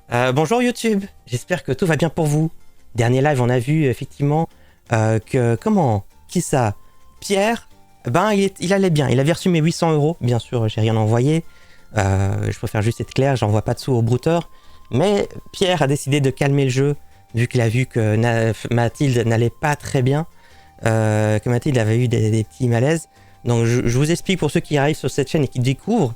Bonjour YouTube, j'espère que tout va bien pour vous. Dernier live, on a vu effectivement qui ça Pierre, il allait bien, il avait reçu mes 800 €, bien sûr, j'ai rien envoyé. Je préfère juste être clair, j'envoie pas de sous au brouteur. Mais Pierre a décidé de calmer le jeu, vu qu'il a vu que Mathilde n'allait pas très bien, que Mathilde avait eu des petits malaises. Donc je vous explique pour ceux qui arrivent sur cette chaîne et qui découvrent.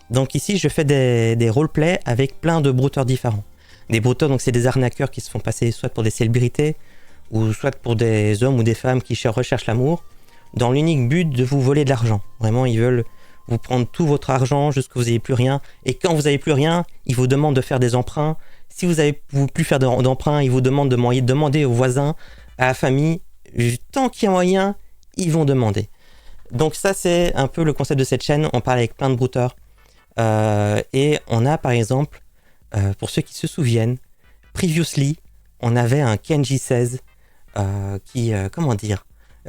Donc ici, je fais des roleplays avec plein de brouteurs différents. Des brouteurs, donc c'est des arnaqueurs qui se font passer soit pour des célébrités, ou soit pour des hommes ou des femmes qui recherchent l'amour, dans l'unique but de vous voler de l'argent. Vraiment, ils veulent vous prendre tout votre argent jusqu'à ce que vous n'ayez plus rien. Et quand vous n'avez plus rien, ils vous demandent de faire des emprunts. Si vous n'avez plus faire d'emprunts, ils vous demandent de demander aux voisins, à la famille. Tant qu'il y a moyen, ils vont demander. Donc ça, c'est un peu le concept de cette chaîne. On parle avec plein de brouteurs. Et on a par exemple, pour ceux qui se souviennent, previously, on avait un Kenji 16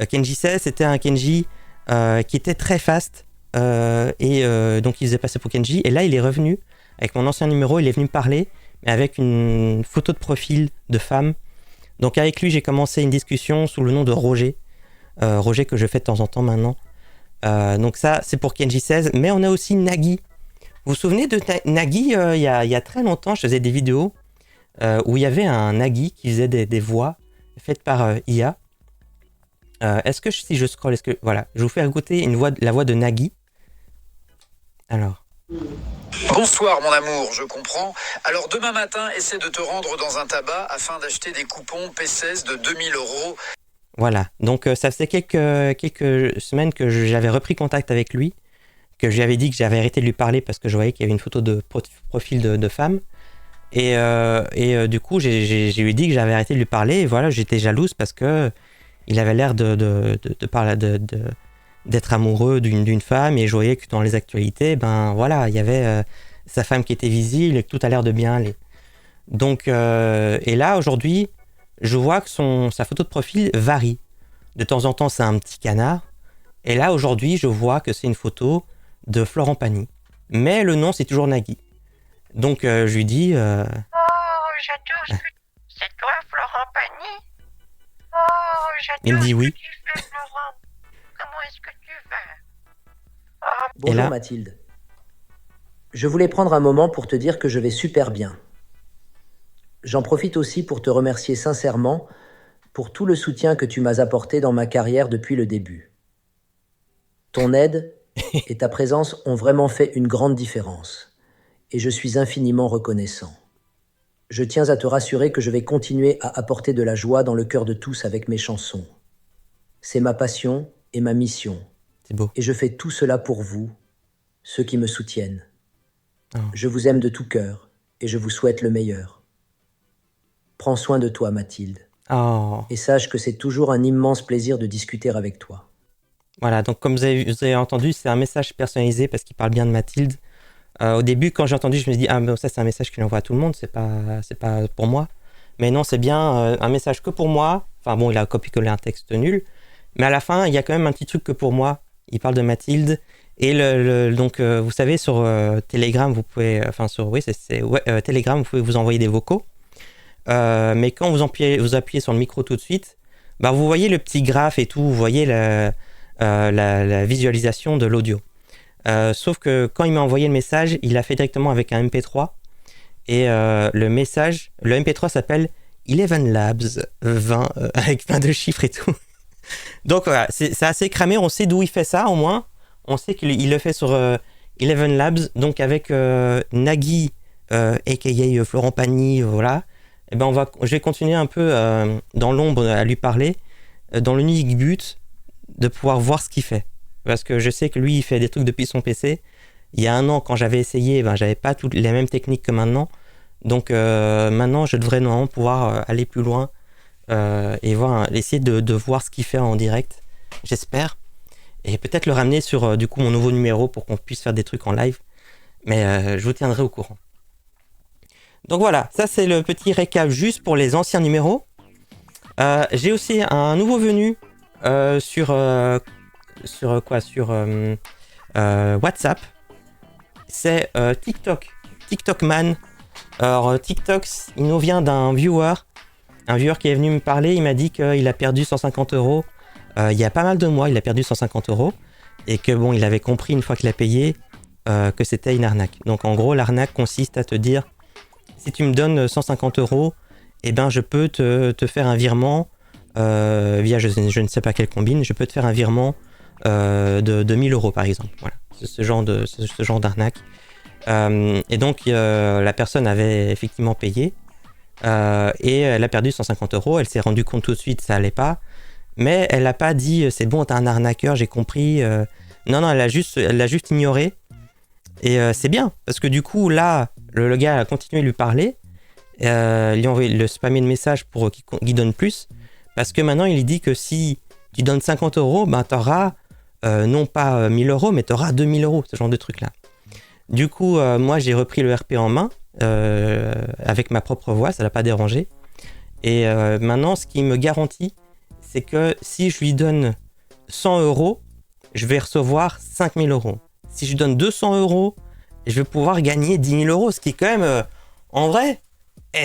Kenji 16, c'était un Kenji qui était très fast donc il faisait passer pour Kenji. Et là, il est revenu avec mon ancien numéro, il est venu me parler, mais avec une photo de profil de femme. Donc avec lui, j'ai commencé une discussion sous le nom de Roger. Roger que je fais de temps en temps maintenant. Donc ça, c'est pour Kenji 16. Mais on a aussi Nagui. Vous vous souvenez de Nagui, il y a très longtemps, je faisais des vidéos où il y avait un Nagui qui faisait des voix faites par IA. Est-ce que si je scroll, voilà, je vous fais écouter la voix de Nagui. Alors. Bonsoir mon amour, je comprends. Alors demain matin, essaie de te rendre dans un tabac afin d'acheter des coupons P16 de 2000 €. Voilà, donc ça faisait quelques semaines que j'avais repris contact avec lui, que je lui avais dit que j'avais arrêté de lui parler parce que je voyais qu'il y avait une photo de profil de femme. Et du coup, j'ai lui dit que j'avais arrêté de lui parler. Et voilà, j'étais jalouse parce que il avait l'air d'être amoureux d'une femme. Et je voyais que dans les actualités, ben voilà, il y avait sa femme qui était visible et que tout a l'air de bien aller. Donc, et là, aujourd'hui, je vois que sa photo de profil varie. De temps en temps, c'est un petit canard. Et là, aujourd'hui, je vois que c'est une photo de Florent Pagny. Mais le nom, c'est toujours Nagui. Donc, je lui dis... Oh, j'adore ce que... C'est toi, Florent Pagny? Oh, j'adore il me dit oui. Ce que tu fais, Florent. Comment est-ce que tu vas? Bonjour là... Mathilde. Je voulais prendre un moment pour te dire que je vais super bien. J'en profite aussi pour te remercier sincèrement pour tout le soutien que tu m'as apporté dans ma carrière depuis le début. Ton aide et ta présence ont vraiment fait une grande différence, et je suis infiniment reconnaissant. Je tiens à te rassurer que je vais continuer à apporter de la joie dans le cœur de tous avec mes chansons. C'est ma passion et ma mission. C'est beau. Et je fais tout cela pour vous, ceux qui me soutiennent. Oh. Je vous aime de tout cœur et je vous souhaite le meilleur. Prends soin de toi, Mathilde. Oh. Et sache que c'est toujours un immense plaisir de discuter avec toi. Voilà, donc comme vous avez entendu, c'est un message personnalisé parce qu'il parle bien de Mathilde. Au début, quand j'ai entendu, je me suis dit, ah, mais ça, c'est un message qu'il envoie à tout le monde, c'est pas pour moi. Mais non, c'est bien un message que pour moi. Enfin bon, il a copié-collé un texte nul. Mais à la fin, il y a quand même un petit truc que pour moi. Il parle de Mathilde. Et donc, vous savez, sur Telegram, vous pouvez... Telegram, vous pouvez vous envoyer des vocaux. Mais quand vous appuyez sur le micro tout de suite, bah, vous voyez le petit graphe et tout, vous voyez la visualisation de l'audio. Sauf que quand il m'a envoyé le message, il l'a fait directement avec un MP3. Et le MP3 s'appelle Eleven Labs 20, avec plein de chiffres et tout. Donc voilà, c'est assez cramé, on sait d'où il fait ça au moins. On sait qu'il le fait sur Eleven Labs, donc avec Nagui, a.k.a. Florent Pagny, voilà. Et ben je vais continuer un peu dans l'ombre à lui parler, dans l'unique but de pouvoir voir ce qu'il fait. Parce que je sais que lui, il fait des trucs depuis son PC. Il y a un an, quand j'avais essayé, j'avais pas toutes les mêmes techniques que maintenant. Donc maintenant, je devrais normalement pouvoir aller plus loin et essayer de voir ce qu'il fait en direct, j'espère. Et peut-être le ramener sur du coup mon nouveau numéro pour qu'on puisse faire des trucs en live. Mais je vous tiendrai au courant. Donc voilà, ça c'est le petit récap juste pour les anciens numéros. J'ai aussi un nouveau venu sur WhatsApp. C'est TikTok Man Alors, TikTok, il nous vient d'un viewer. Un viewer qui est venu me parler, il m'a dit qu'il a perdu 150 euros. Il y a pas mal de mois, il a perdu 150 euros. Et que bon, il avait compris une fois qu'il a payé que c'était une arnaque. Donc en gros, l'arnaque consiste à te dire, si tu me donnes 150 euros, eh ben je peux te faire un virement via je ne sais pas quelle combine, je peux te faire un virement de 1000 euros par exemple. Voilà, c'est ce genre d'arnaque. Et donc la personne avait effectivement payé et elle a perdu 150 euros. Elle s'est rendue compte tout de suite, ça allait pas. Mais elle n'a pas dit c'est bon, t'es un arnaqueur, j'ai compris. Non, elle l'a juste ignoré. Et c'est bien, parce que du coup, là, le gars a continué à lui parler, lui a envoyé le spammer de messages pour qu'il donne plus. Parce que maintenant, il lui dit que si tu donnes 50 euros, ben, t'auras non pas 1000 euros, mais t'auras 2000 euros, ce genre de truc-là. Du coup, moi, j'ai repris le RP en main, avec ma propre voix, ça l'a pas dérangé. Et maintenant, ce qui me garantit, c'est que si je lui donne 100 euros, je vais recevoir 5000 euros. Si je lui donne 200 euros, je vais pouvoir gagner 10 000 euros, ce qui est quand même, en vrai,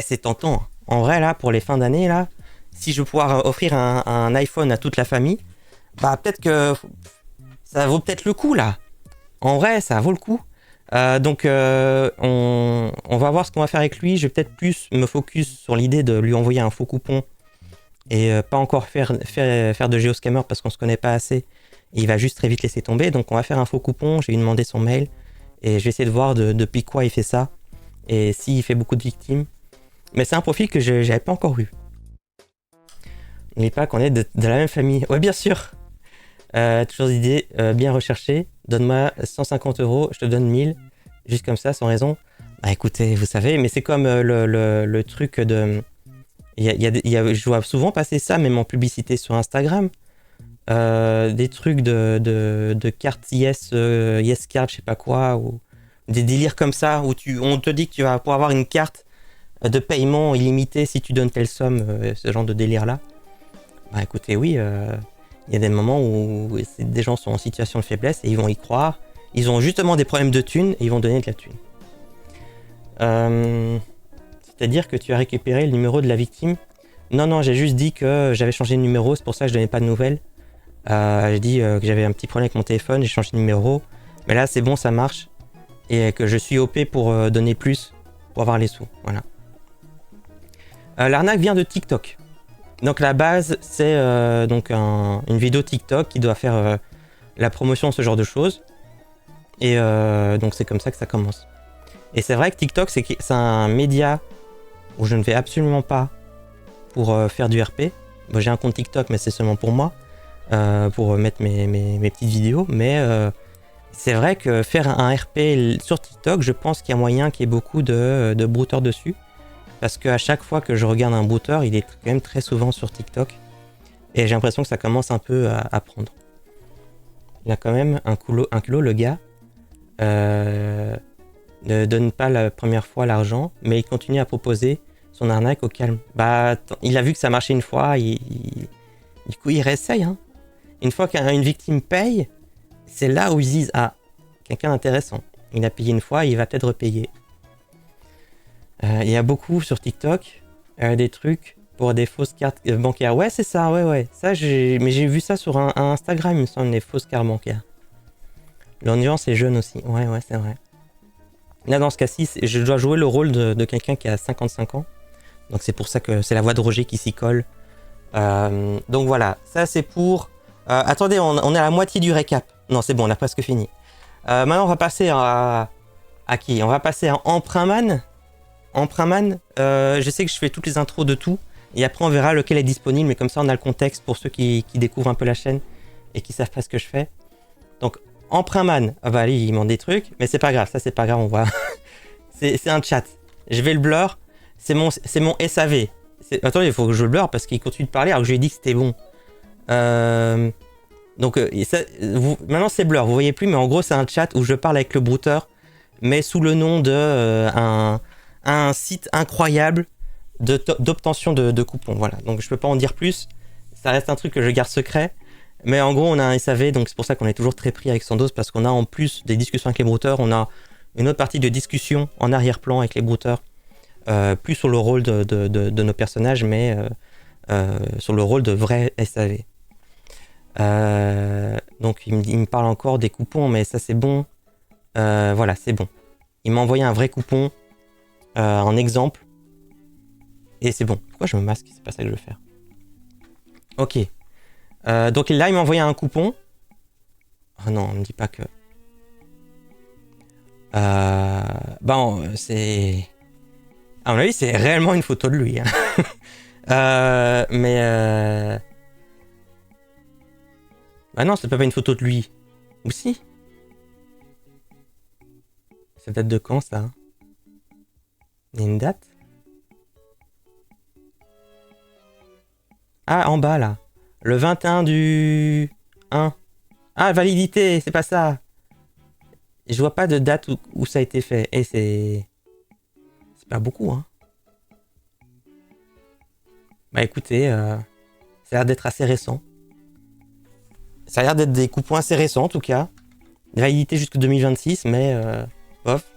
c'est tentant. En vrai, là, pour les fins d'année, là, si je veux pouvoir offrir un iPhone à toute la famille, bah peut-être que ça vaut peut-être le coup, là. En vrai, ça vaut le coup. Donc, on va voir ce qu'on va faire avec lui. Je vais peut-être plus me focus sur l'idée de lui envoyer un faux coupon et pas encore faire de géoscammer parce qu'on se connaît pas assez. Et il va juste très vite laisser tomber. Donc on va faire un faux coupon, je vais lui demander son mail et je vais essayer de voir depuis quoi il fait ça et s'il fait beaucoup de victimes. Mais c'est un profil que je n'avais pas encore vu. N'oublie pas qu'on est de la même famille. Ouais, bien sûr. Toujours des idées bien recherchées. Donne-moi 150 euros, je te donne 1000. Juste comme ça, sans raison. Bah écoutez, vous savez, mais c'est comme le truc de... je vois souvent passer ça, même en publicité sur Instagram. Des trucs de cartes yes card, je sais pas quoi, ou des délires comme ça, où on te dit que tu vas pouvoir avoir une carte de paiement illimité si tu donnes telle somme, ce genre de délire-là. Bah écoutez, oui, il y a des moments où des gens sont en situation de faiblesse et ils vont y croire. Ils ont justement des problèmes de thunes et ils vont donner de la thune. C'est-à-dire que tu as récupéré le numéro de la victime. Non, j'ai juste dit que j'avais changé de numéro, c'est pour ça que je donnais pas de nouvelles. J'ai dit que j'avais un petit problème avec mon téléphone, j'ai changé de numéro. Mais là, c'est bon, ça marche. Et que je suis OP pour donner plus, pour avoir les sous. Voilà. L'arnaque vient de TikTok. Donc la base, c'est donc une vidéo TikTok qui doit faire la promotion de ce genre de choses. Et donc c'est comme ça que ça commence. Et c'est vrai que TikTok, c'est un média où je ne vais absolument pas pour faire du RP. Bon, j'ai un compte TikTok, mais c'est seulement pour moi, pour mettre mes petites vidéos. Mais c'est vrai que faire un RP sur TikTok, je pense qu'il y a moyen qu'il y ait beaucoup de brouteurs dessus. Parce qu'à chaque fois que je regarde un brouteur, il est quand même très souvent sur TikTok. Et j'ai l'impression que ça commence un peu à prendre. Il a quand même un culot le gars. Ne donne pas la première fois l'argent, mais il continue à proposer son arnaque au calme. Bah, il a vu que ça marchait une fois, du coup il réessaye. Hein. Une fois qu'une victime paye, c'est là où ils disent ah, quelqu'un d'intéressant. Il a payé une fois, il va peut-être repayer. Il y a beaucoup sur TikTok des trucs pour des fausses cartes bancaires. Ouais, c'est ça, ouais. Ça, mais j'ai vu ça sur un Instagram, il me semble, des fausses cartes bancaires. L'audience est jeune aussi. Ouais, c'est vrai. Là, dans ce cas-ci, je dois jouer le rôle de quelqu'un qui a 55 ans. Donc, c'est pour ça que c'est la voix de Roger qui s'y colle. Donc, voilà. Ça, c'est pour... attendez, on est à la moitié du récap. Non, c'est bon, on a presque fini. Maintenant, on va passer à qui? On va passer à Empruntman. Empruntman, je sais que je fais toutes les intros de tout. Et après, on verra lequel est disponible. Mais comme ça, on a le contexte pour ceux qui découvrent un peu la chaîne et qui savent pas ce que je fais. Donc, Empruntman, bah allez, il demande des trucs, mais c'est pas grave, ça c'est pas grave, on voit. c'est un chat. Je vais le blur, c'est mon SAV. Attends, il faut que je le blur parce qu'il continue de parler alors que je lui ai dit que c'était bon. Donc maintenant c'est blur, vous voyez plus, mais en gros c'est un chat où je parle avec le brouteur, mais sous le nom de un site incroyable d'obtention de coupons. Voilà, donc je peux pas en dire plus, ça reste un truc que je garde secret. Mais en gros, on a un SAV, donc c'est pour ça qu'on est toujours très pris avec Sandoz, parce qu'on a en plus des discussions avec les brouteurs, on a une autre partie de discussion en arrière-plan avec les brouteurs plus sur le rôle de nos personnages, mais sur le rôle de vrai SAV. Donc il me parle encore des coupons, mais ça c'est bon. Voilà, c'est bon. Il m'a envoyé un vrai coupon en exemple. Et c'est bon. Pourquoi je me masque? C'est pas ça que je veux faire. Ok. Donc là, il m'a envoyé un coupon. Oh non, on me dit pas que... Bon, c'est... À mon avis, c'est réellement une photo de lui. Hein. Mais... Bah non, c'est pas une photo de lui. Ou si? Ça date de quand, ça? Il y a une date? Ah, en bas, là. Le 21 du 1. Ah, validité, c'est pas ça. Je vois pas de date où ça a été fait. Et c'est pas beaucoup, hein. Bah écoutez, ça a l'air d'être assez récent. Ça a l'air d'être des coupons assez récents, en tout cas. Validité jusqu'en 2026, mais bof.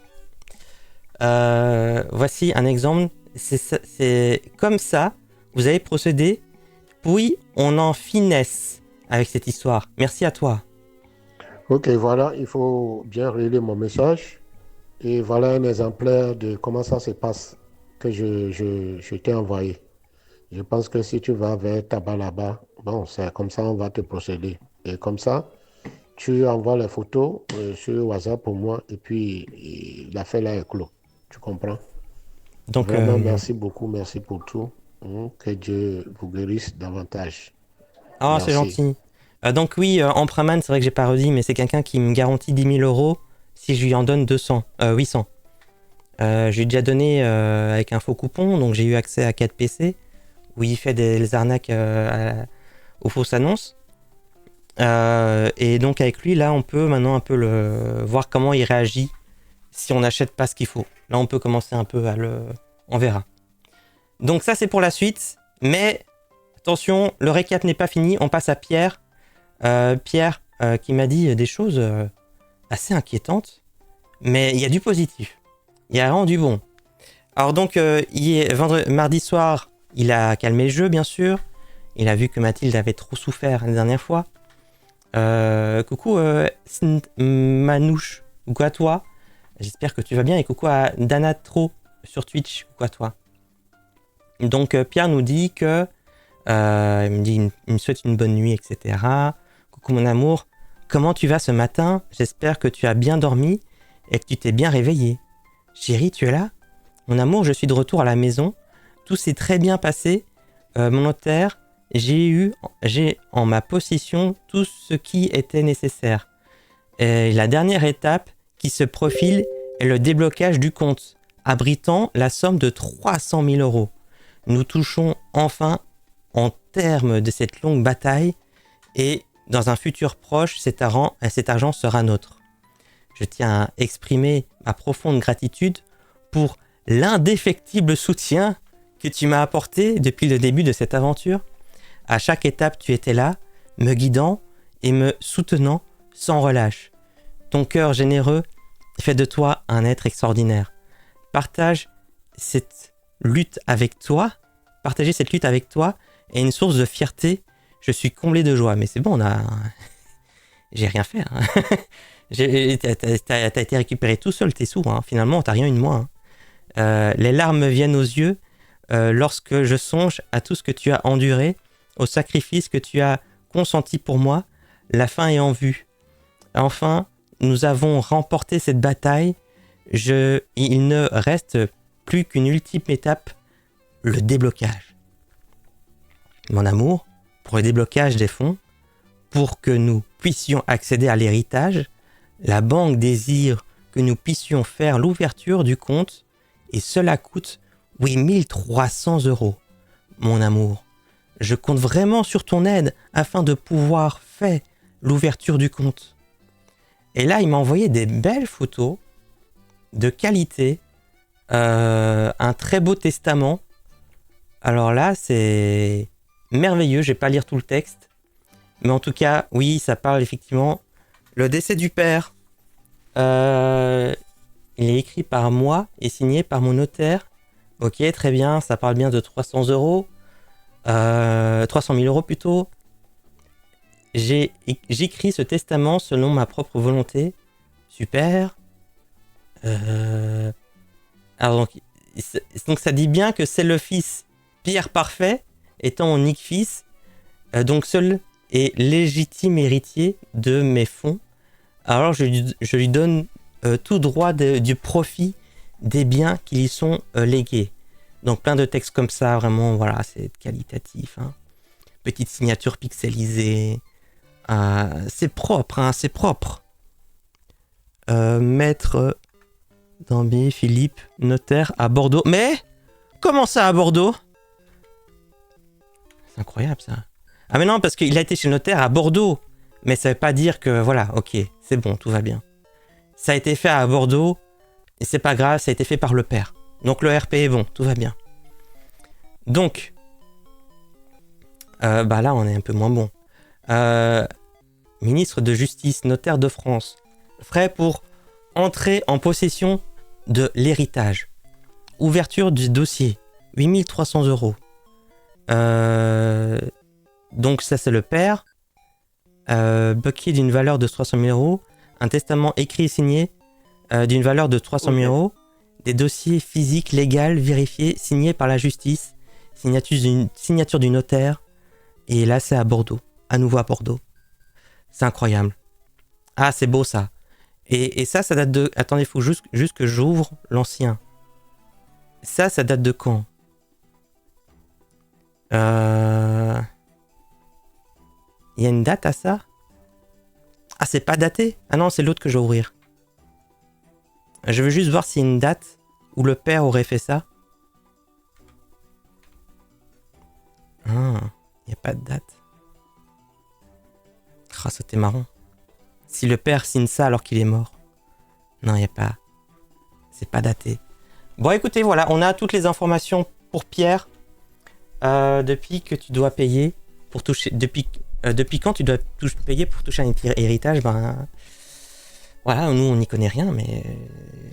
Voici un exemple. C'est comme ça, vous avez procédé. Puis, on en finesse avec cette histoire. Merci à toi. Ok, voilà, il faut bien relire mon message. Et voilà un exemplaire de comment ça se passe que je t'ai envoyé. Je pense que si tu vas vers Tabac là-bas, bon, c'est comme ça on va te procéder. Et comme ça, tu envoies les photos sur WhatsApp pour moi et puis l'affaire là est clos. Tu comprends? Donc, Vraiment, merci beaucoup, merci pour tout. Que Dieu vous guérisse davantage. oh, c'est Merci. gentil. Donc oui, Emprunman, c'est vrai que j'ai pas redit, mais c'est quelqu'un qui me garantit 10 000 euros si je lui en donne 800. Je lui ai déjà donné avec un faux coupon, donc j'ai eu accès à 4 PC, où il fait des arnaques aux fausses annonces. Et donc avec lui, là, on peut maintenant un peu voir comment il réagit si on n'achète pas ce qu'il faut. Là, on peut commencer un peu on verra. Donc ça, c'est pour la suite, mais attention, le récap n'est pas fini, on passe à Pierre. Pierre qui m'a dit des choses assez inquiétantes, mais il y a du positif, il y a vraiment du bon. Alors donc, mardi soir, il a calmé le jeu, bien sûr. Il a vu que Mathilde avait trop souffert la dernière fois. Coucou Manouche, coucou à toi. J'espère que tu vas bien, et coucou à Danatro sur Twitch, coucou à toi. Donc Pierre nous dit que il me souhaite une bonne nuit, etc. Coucou mon amour, comment tu vas ce matin? J'espère que tu as bien dormi et que tu t'es bien réveillé. Chérie, tu es là? Mon amour, je suis de retour à la maison. Tout s'est très bien passé. Mon notaire, j'ai en ma possession tout ce qui était nécessaire. Et la dernière étape qui se profile est le déblocage du compte, abritant la somme de 300 000 euros. Nous touchons enfin en termes de cette longue bataille et dans un futur proche, cet argent sera nôtre. Je tiens à exprimer ma profonde gratitude pour l'indéfectible soutien que tu m'as apporté depuis le début de cette aventure. À chaque étape, tu étais là, me guidant et me soutenant sans relâche. Ton cœur généreux fait de toi un être extraordinaire. Partager cette lutte avec toi est une source de fierté. Je suis comblé de joie. Mais c'est bon, j'ai rien fait. Hein. T'as été récupéré tout seul, tes sous. Hein. Finalement, t'as rien eu de moi. Hein. Les larmes me viennent aux yeux lorsque je songe à tout ce que tu as enduré, au sacrifice que tu as consenti pour moi. La fin est en vue. Enfin, nous avons remporté cette bataille. Il ne reste plus qu'une ultime étape, le déblocage. Mon amour, pour le déblocage des fonds, pour que nous puissions accéder à l'héritage, la banque désire que nous puissions faire l'ouverture du compte et cela coûte 8 300 €. Mon amour, je compte vraiment sur ton aide afin de pouvoir faire l'ouverture du compte. Et là, il m'a envoyé des belles photos de qualité, un très beau testament. Alors là, c'est merveilleux, je vais pas lire tout le texte. Mais en tout cas, oui, ça parle effectivement. Le décès du père, il est écrit par moi et signé par mon notaire. Ok, très bien, ça parle bien de 300 euros. 300 000 euros plutôt. J'écris ce testament selon ma propre volonté. Super. Alors donc ça dit bien que c'est le fils Pierre Parfait, étant mon unique fils, donc seul et légitime héritier de mes fonds. Alors je lui donne tout droit du profit des biens qui lui sont légués. Donc plein de textes comme ça, vraiment, voilà, c'est qualitatif. Hein. Petite signature pixelisée. C'est propre, hein, c'est propre. Maître Dambier Philippe, notaire à Bordeaux. Mais comment ça à Bordeaux? C'est incroyable ça. Ah mais non, parce qu'il a été chez le notaire à Bordeaux. Mais ça veut pas dire que, voilà, ok, c'est bon, tout va bien. Ça a été fait à Bordeaux, et c'est pas grave, ça a été fait par le père. Donc le RP est bon, tout va bien. Donc, bah là on est un peu moins bon. Ministre de Justice, notaire de France, frais pour entrer en possession de l'héritage. Ouverture du dossier, 8 300 euros. Donc ça c'est le père. Bucket d'une valeur de 300 000 euros. Un testament écrit et signé d'une valeur de 300 000 euros. Des dossiers physiques, légaux, vérifiés, signés par la justice. Signature du notaire. Et là c'est à Bordeaux. À nouveau à Bordeaux. C'est incroyable. Ah c'est beau ça. Et ça date de... Attendez, il faut juste que j'ouvre l'ancien. Ça date de quand? Il y a une date à ça? Ah, c'est pas daté? Ah non, c'est l'autre que je vais ouvrir. Je veux juste voir s'il y a une date où le père aurait fait ça. Ah, il n'y a pas de date. Ah, c'était marrant. Si le père signe ça alors qu'il est mort. Non, il n'y a pas. C'est pas daté. Bon, écoutez, voilà, on a toutes les informations pour Pierre. Depuis que tu dois payer pour toucher... Depuis quand tu dois payer pour toucher un héritage, ben... Voilà, nous, on n'y connaît rien, mais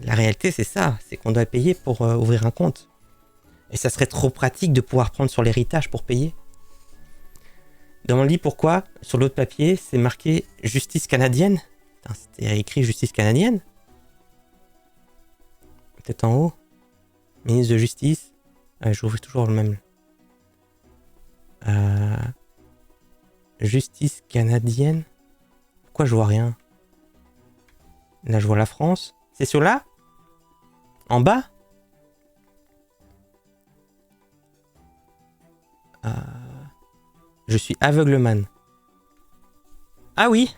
la réalité, c'est ça. C'est qu'on doit payer pour ouvrir un compte. Et ça serait trop pratique de pouvoir prendre sur l'héritage pour payer. Demande-lui pourquoi, sur l'autre papier, c'est marqué « Justice canadienne ». C'était écrit « Justice canadienne ». Peut-être en haut. Ministre de Justice. J'ouvre toujours le même. Justice canadienne. Pourquoi je vois rien? Là, je vois la France. C'est sur là? En bas? Je suis aveugleman. Ah oui.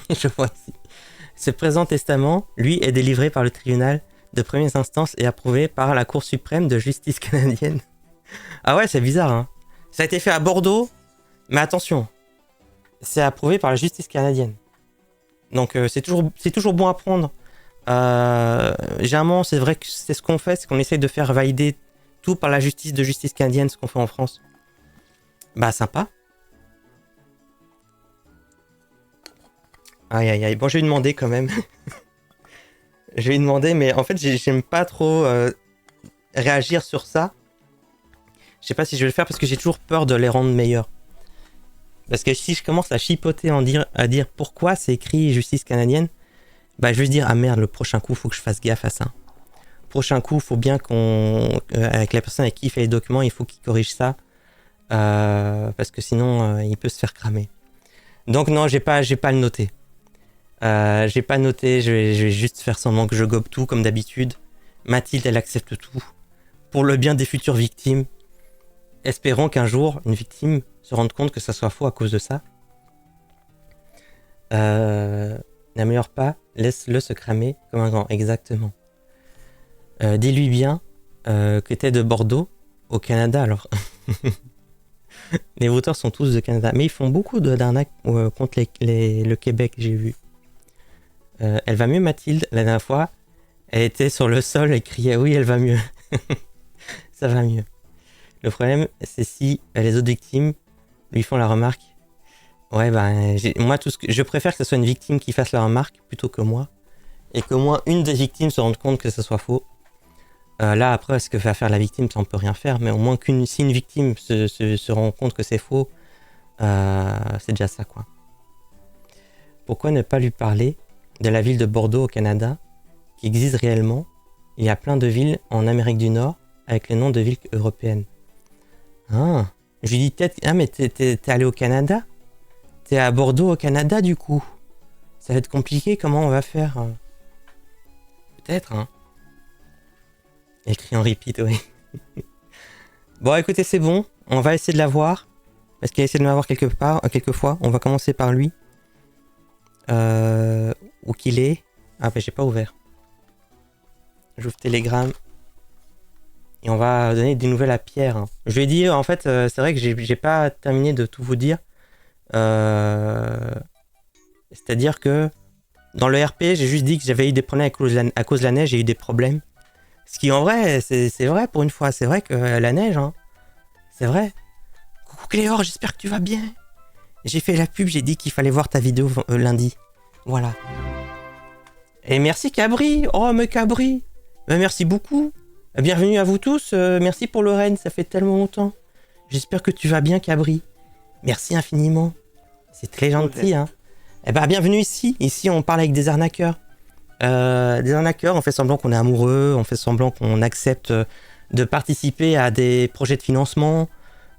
Je vois ici. Ce présent testament, lui, est délivré par le tribunal de première instance et approuvé par la Cour suprême de justice canadienne. Ah ouais, c'est bizarre, hein. Ça a été fait à Bordeaux, mais attention, c'est approuvé par la justice canadienne. Donc c'est toujours bon à prendre. Généralement, c'est vrai que c'est ce qu'on fait, c'est qu'on essaye de faire valider tout par la justice canadienne, ce qu'on fait en France. Bah sympa. Aïe aïe aïe. Bon, je vais lui demander quand même. Je vais lui demander, mais en fait, j'aime pas trop réagir sur ça. Je sais pas si je vais le faire parce que j'ai toujours peur de les rendre meilleurs. Parce que si je commence à chipoter à dire pourquoi c'est écrit justice canadienne, bah je vais se dire ah merde, le prochain coup faut que je fasse gaffe à ça. Prochain coup, faut bien avec la personne avec qui il fait les documents, il faut qu'il corrige ça. Parce que sinon il peut se faire cramer. Donc non, j'ai pas le noté. J'ai pas noté, je vais juste faire semblant que je gobe tout comme d'habitude. Mathilde, elle accepte tout. Pour le bien des futures victimes. Espérons qu'un jour, une victime se rende compte que ça soit faux à cause de ça. N'améliore pas, laisse-le se cramer comme un grand. Exactement. Dis-lui bien que t'es de Bordeaux, au Canada alors. Les voteurs sont tous de Canada. Mais ils font beaucoup d'arnaques contre le Québec, j'ai vu. Elle va mieux, Mathilde. La dernière fois, elle était sur le sol et criait oui, elle va mieux. Ça va mieux. Le problème, c'est si les autres victimes lui font la remarque. Ouais, moi, je préfère que ce soit une victime qui fasse la remarque plutôt que moi. Et qu'au moins une des victimes se rende compte que ce soit faux. Là, après, ce que va faire la victime, ça on peut rien faire, mais au moins si une victime se rend compte que c'est faux, c'est déjà ça, quoi. Pourquoi ne pas lui parler de la ville de Bordeaux au Canada, qui existe réellement? Il y a plein de villes en Amérique du Nord avec les noms de villes européennes. Ah, je lui dis peut-être, ah mais t'es allé au Canada? T'es à Bordeaux au Canada du coup? Ça va être compliqué, comment on va faire? Peut-être, hein. Écrit en repeat, oui. Bon, écoutez, c'est bon. On va essayer de la voir. Parce qu'il a essayé de m'avoir quelques fois. On va commencer par lui. Où qu'il est. Ah, ben j'ai pas ouvert. J'ouvre Telegram. Et on va donner des nouvelles à Pierre. Hein. Je lui ai dit, en fait, c'est vrai que j'ai pas terminé de tout vous dire. C'est-à-dire que dans le RP, j'ai juste dit que j'avais eu des problèmes à cause de la neige. J'ai eu des problèmes. Ce qui, en vrai, c'est vrai pour une fois. C'est vrai que la neige, hein, c'est vrai. Coucou Cléor, j'espère que tu vas bien. J'ai fait la pub, j'ai dit qu'il fallait voir ta vidéo lundi. Voilà. Et merci Cabri. Oh, mais Cabri. Merci beaucoup. Bienvenue à vous tous. Merci pour le raid, ça fait tellement longtemps. J'espère que tu vas bien, Cabri. Merci infiniment. C'est très gentil, hein. Eh ben, bienvenue ici. Ici, on parle avec des arnaqueurs. Des arnaqueurs, on fait semblant qu'on est amoureux, on fait semblant qu'on accepte de participer à des projets de financement.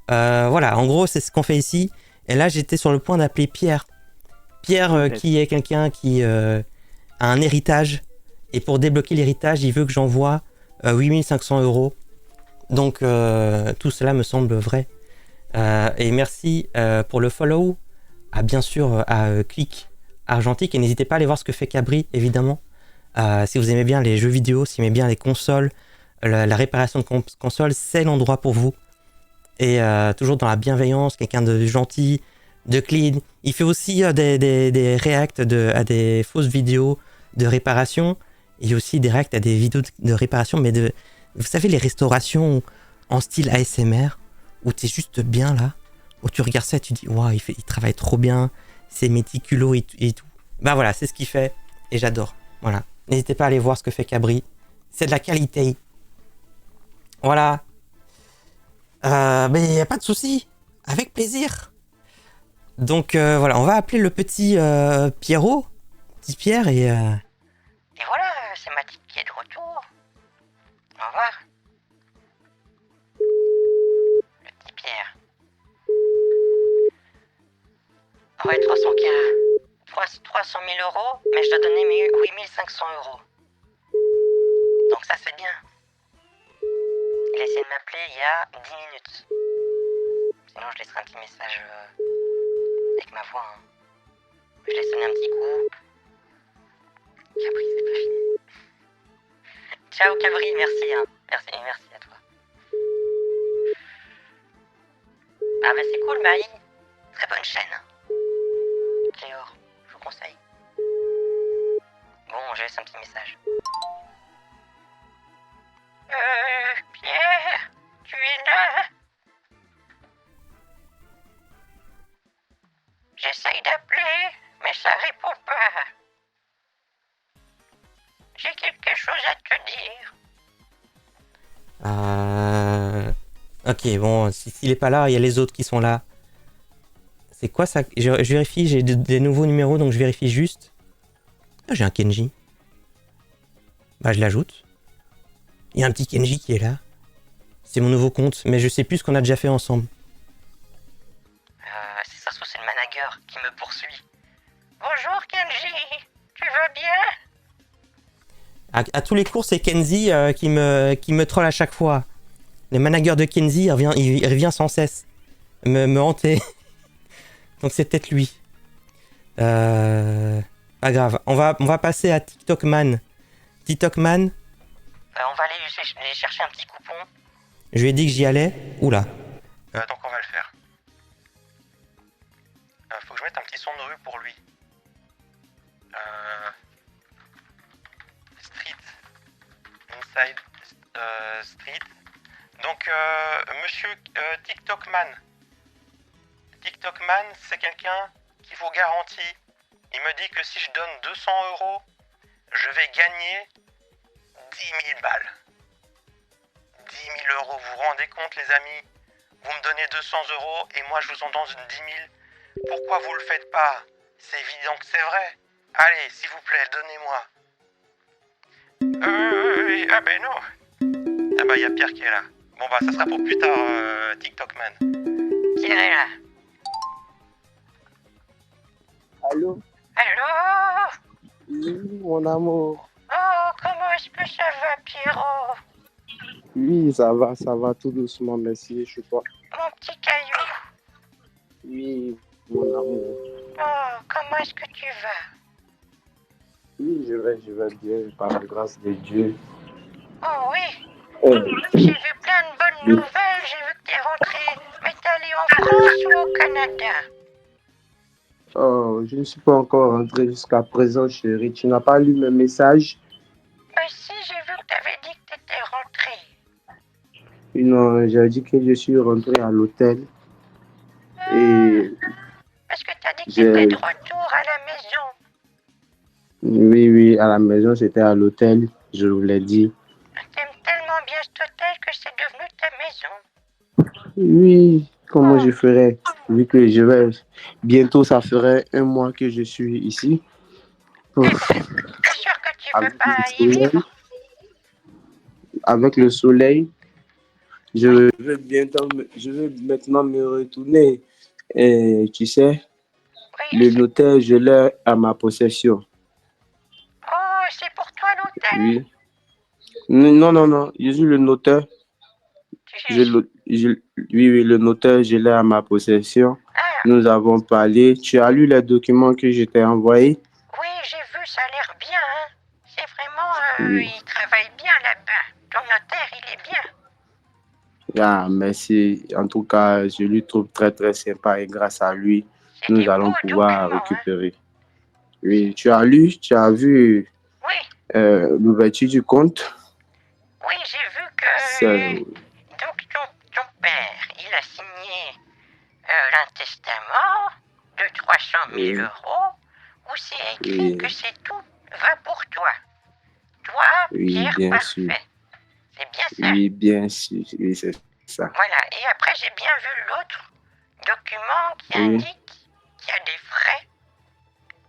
Voilà, en gros, c'est ce qu'on fait ici. Et là, j'étais sur le point d'appeler Pierre. Pierre, qui est quelqu'un qui a un héritage. Et pour débloquer l'héritage, il veut que j'envoie 8500 €. Donc, tout cela me semble vrai. Et merci pour le follow. Bien sûr, à Click Argentique. Et n'hésitez pas à aller voir ce que fait Cabri, évidemment. Si vous aimez bien les jeux vidéo, si vous aimez bien les consoles, la réparation de consoles, c'est l'endroit pour vous. Et toujours dans la bienveillance, quelqu'un de gentil, de clean. Il fait aussi des reacts à des fausses vidéos de réparation. Il y a aussi des reacts à des vidéos de réparation, mais vous savez, les restaurations en style ASMR, où tu es juste bien là, où tu regardes ça et tu dis, waouh, il travaille trop bien, c'est méticuleux et tout. Ben voilà, c'est ce qu'il fait et j'adore. Voilà. N'hésitez pas à aller voir ce que fait Cabri. C'est de la qualité. Voilà. Mais il n'y a pas de souci. Avec plaisir. Donc voilà, on va appeler le petit Pierrot. Petit Pierre et... Et voilà, c'est Mathilde qui est de retour. Au revoir. Le petit Pierre. Ouais, 300 000 €, mais je dois donner 8500 €. Donc ça, c'est bien. Il a essayé de m'appeler il y a 10 minutes. Sinon, je laisserai un petit message avec ma voix. Hein. Je laisse sonner un petit coup. Cabri, c'est pas fini. Ciao, Cabri, merci. Hein. Merci à toi. Ah bah c'est cool, Maï. Très bonne chaîne. Cléor, je vous conseille. Bon, je laisse un petit message. Pierre, tu es là? J'essaye d'appeler, mais ça répond pas. J'ai quelque chose à te dire. Ok, bon, s'il est pas là, il y a les autres qui sont là. C'est quoi ça? Je vérifie, j'ai des nouveaux numéros, donc je vérifie juste. Ah, j'ai un Kenji. Bah, je l'ajoute. Il y a un petit Kenji qui est là. C'est mon nouveau compte, mais je sais plus ce qu'on a déjà fait ensemble. C'est ça, c'est le manager qui me poursuit. Bonjour Kenji, tu vas bien? À tous les cours, c'est Kenzie qui me troll à chaque fois. Le manager de Kenzie, il revient sans cesse. Me hanter. Donc c'est peut-être lui. Pas grave. On va passer à TikTok Man. TikTok Man. On va aller chercher un petit coupon. Je lui ai dit que j'y allais. Oula. Donc on va le faire. Faut que je mette un petit son de rue pour lui. Street. Inside Street. Donc monsieur TikTok Man. TikTok Man, c'est quelqu'un qui vous garantit. Il me dit que si je donne 200 €, je vais gagner 10 000 balles. 000 euros. Vous vous rendez compte, les amis? Vous me donnez 200 euros et moi je vous en donne 10 000. Pourquoi vous le faites pas? C'est évident que c'est vrai. Allez, s'il vous plaît, donnez-moi. Ah ben non. Ah bah, il y a Pierre qui est là. Bon bah, ça sera pour plus tard, TikTok Man. Pierre est là. Allô? Allô? Oui, mon amour. Oh, comment est-ce que ça va, Pierrot? Oui, ça va tout doucement, merci. Je sais pas. Mon petit caillou. Oui, mon amour. Oh, comment est-ce que tu vas? Oui, je vais bien, par la grâce de Dieu. Oh oui, Oh, j'ai vu plein de bonnes nouvelles, j'ai vu que t'es rentré. Mais t'es allé en France ou au Canada? oh, je ne suis pas encore rentré jusqu'à présent, chérie. Tu n'as pas lu mes messages? Bah si, j'ai vu que t'avais dit que t'étais rentré. Non, j'ai dit que je suis rentré à l'hôtel. Et Parce que t'as dit que j'ai... t'étais de retour à la maison. Oui, à la maison, c'était à l'hôtel, je vous l'ai dit. T'aimes tellement bien cet hôtel que c'est devenu ta maison. Oui, comment je ferais? Vu que je vais... Bientôt, ça ferait 1 mois que je suis ici. Ouf. T'es sûr que tu veux Avec pas le y soleil, vivre? avec le soleil, je vais maintenant me retourner. Et tu sais, Oui, le notaire, je l'ai à ma possession. oh, c'est pour toi l'hôtel? Oui. Non, je suis le notaire. Oui, le notaire, je l'ai à ma possession. Ah, Nous avons parlé. Tu as lu les documents que je t'ai envoyés? oui, j'ai vu, ça a l'air bien, hein. C'est vraiment, Oui. il travaille bien là-bas. Ton notaire, il est bien. Ah, merci. En tout cas, je lui trouve très, très sympa et grâce à lui, C'est nous des allons beaux pouvoir documents, hein. récupérer. Oui, tu as lu, tu as vu Oui, l'ouverture du compte. oui, j'ai vu que donc ton père, il a signé un testament de 300 000 Oui. euros où c'est écrit Oui. que c'est tout va pour toi. Toi, Oui, Pierre bien parfait. sûr. C'est bien ça. Oui, bien sûr. Oui, c'est ça. Voilà. Et après, j'ai bien vu l'autre document qui Oui. indique qu'il y a des frais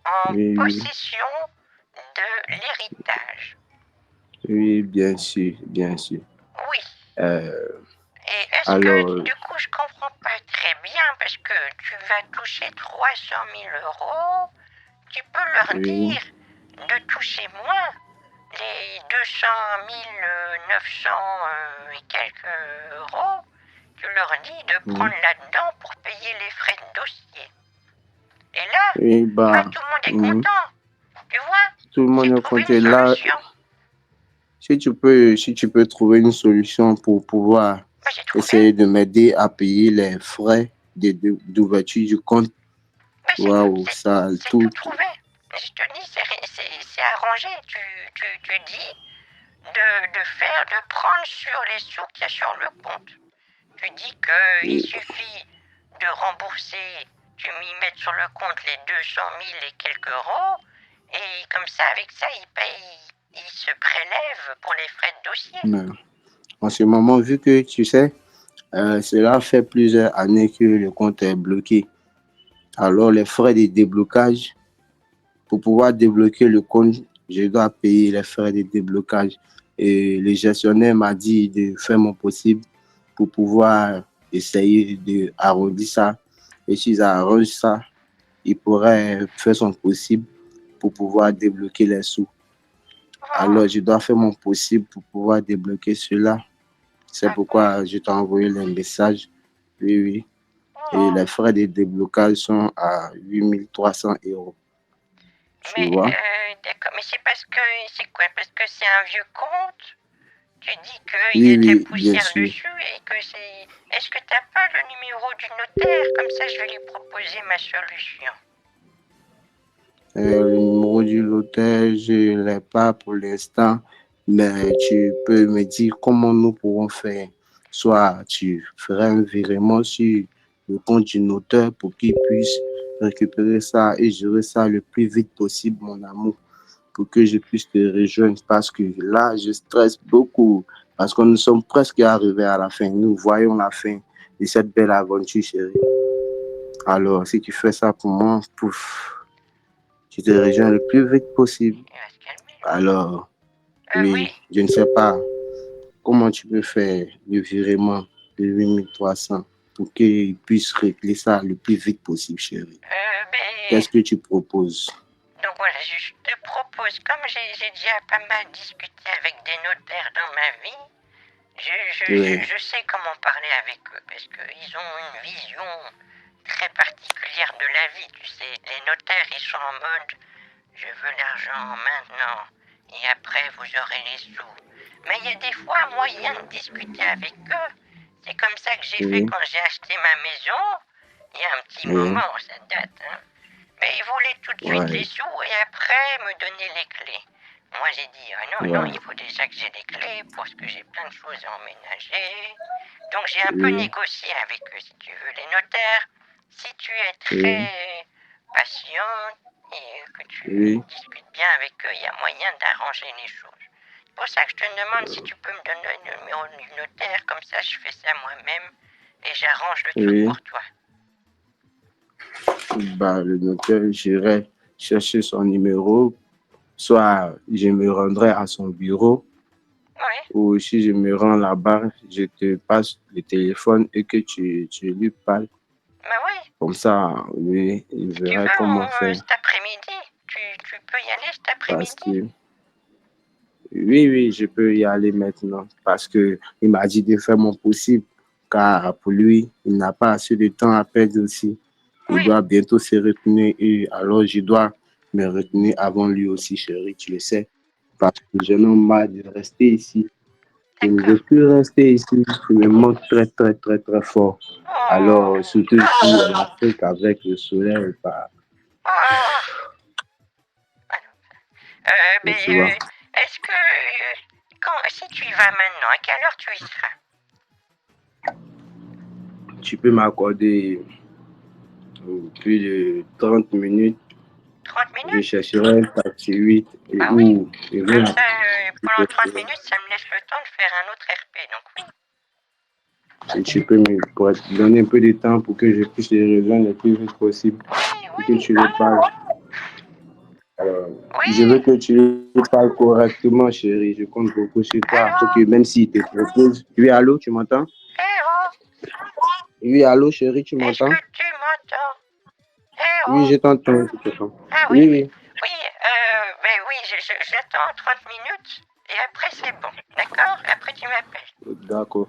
en Oui. possession de l'héritage. Oui, bien sûr, bien sûr. Oui. Et est-ce alors, que, du coup, je comprends pas très bien parce que tu vas toucher 300 000 euros, tu peux leur Oui. dire de toucher moins les 200 900 et quelques euros. Tu leur dis de prendre là-dedans pour payer les frais de dossier. Et là, oui, bah, tout le monde est content. Tu vois, tout le monde j'ai est trouvé content. une Là, solution. si tu peux trouver une solution pour pouvoir Moi, j'ai trouvé. essayer de m'aider à payer les frais d'ouverture du compte. Mais Waouh, ça, c'est tout trouvé. Je te dis, c'est arrangé. Tu dis de prendre sur les sous qu'il y a sur le compte. Tu dis qu'il suffit de rembourser, tu m'y mets sur le compte les 200 000 et quelques euros, et comme ça, avec ça, il se prélève pour les frais de dossier. Mais en ce moment, vu que tu sais, cela fait plusieurs années que le compte est bloqué. Alors, les frais de déblocage, pour pouvoir débloquer le compte, je dois payer les frais de déblocage. Et le gestionnaire m'a dit de faire mon possible pour pouvoir essayer d'arrondir ça. Et si j'arrange ça, il pourrait faire son possible pour pouvoir débloquer les sous. Alors, je dois faire mon possible pour pouvoir débloquer cela. C'est pourquoi je t'ai envoyé le message. Oui. Et les frais de déblocage sont à 8300 euros. Tu vois? D'accord, mais c'est parce que c'est un vieux compte? Tu dis qu'il y a de la poussière dessus et que c'est... Est-ce que tu n'as pas le numéro du notaire? Comme ça, je vais lui proposer ma solution. Le numéro du notaire, je ne l'ai pas pour l'instant, mais tu peux me dire comment nous pourrons faire. Soit tu feras un virement sur le compte du notaire pour qu'il puisse récupérer ça et gérer ça le plus vite possible, mon amour, pour que je puisse te rejoindre parce que là, je stresse beaucoup. Parce que nous sommes presque arrivés à la fin. Nous voyons la fin de cette belle aventure, chérie. Alors, si tu fais ça pour moi, pouf, tu te rejoins le plus vite possible. Il va se calmer. Alors, Oui. oui, je ne sais pas comment tu peux faire le virement de 8300 pour qu'il puisse régler ça le plus vite possible, chérie. Qu'est-ce que tu proposes? Donc voilà, je te propose, comme j'ai déjà pas mal discuté avec des notaires dans ma vie, je sais comment parler avec eux, parce qu'ils ont une vision très particulière de la vie, tu sais. Les notaires, ils sont en mode, je veux l'argent maintenant, et après vous aurez les sous. Mais il y a des fois moyen de discuter avec eux. C'est comme ça que j'ai fait quand j'ai acheté ma maison, il y a un petit moment, ça date, hein. Mais ils voulaient tout de suite les sous et après me donner les clés. Moi j'ai dit, non, il faut déjà que j'ai les clés parce que j'ai plein de choses à emménager. Donc j'ai un peu négocié avec eux, si tu veux. Les notaires, si tu es très patient et que tu discutes bien avec eux, il y a moyen d'arranger les choses. C'est pour ça que je te demande si tu peux me donner le numéro du notaire, comme ça je fais ça moi-même et j'arrange le truc pour toi. Bah, le notaire, j'irai chercher son numéro, soit je me rendrai à son bureau, ou si je me rends là-bas, je te passe le téléphone et que tu lui parles. Comme ça, oui, il verra comment faire. Cet après-midi, tu peux y aller cet après-midi? Parce que, oui, je peux y aller maintenant. Parce que il m'a dit de faire mon possible, car pour lui, il n'a pas assez de temps à perdre aussi. Il doit bientôt se retenir et alors je dois me retenir avant lui aussi, chérie, tu le sais. Parce que je n'ai marre de rester ici. Je ne veux plus rester ici. Je me manque très, très, très, très fort. Alors, surtout ici en Afrique avec le soleil. Est-ce que, si tu y vas maintenant, à quelle heure tu y seras? Tu peux m'accorder plus de 30 minutes. 30 minutes? Je chercherai un taxi 8. Comme ça, pendant 30 minutes, ça me laisse le temps de faire un autre RP, donc oui. Si tu peux me donner un peu de temps pour que je puisse les rejoindre le plus vite possible. Pour que tu le parles. Alors, je veux que tu le parles correctement, chérie. Je compte beaucoup sur toi. Faut que même s'il te propose. Oui, allô, tu m'entends? Oui, allô, chérie, tu m'entends? Est-ce que tu m'entends? Oui, je t'entends. Ah Oui. Oui, j'attends 30 minutes et après c'est bon, d'accord? Après tu m'appelles. D'accord.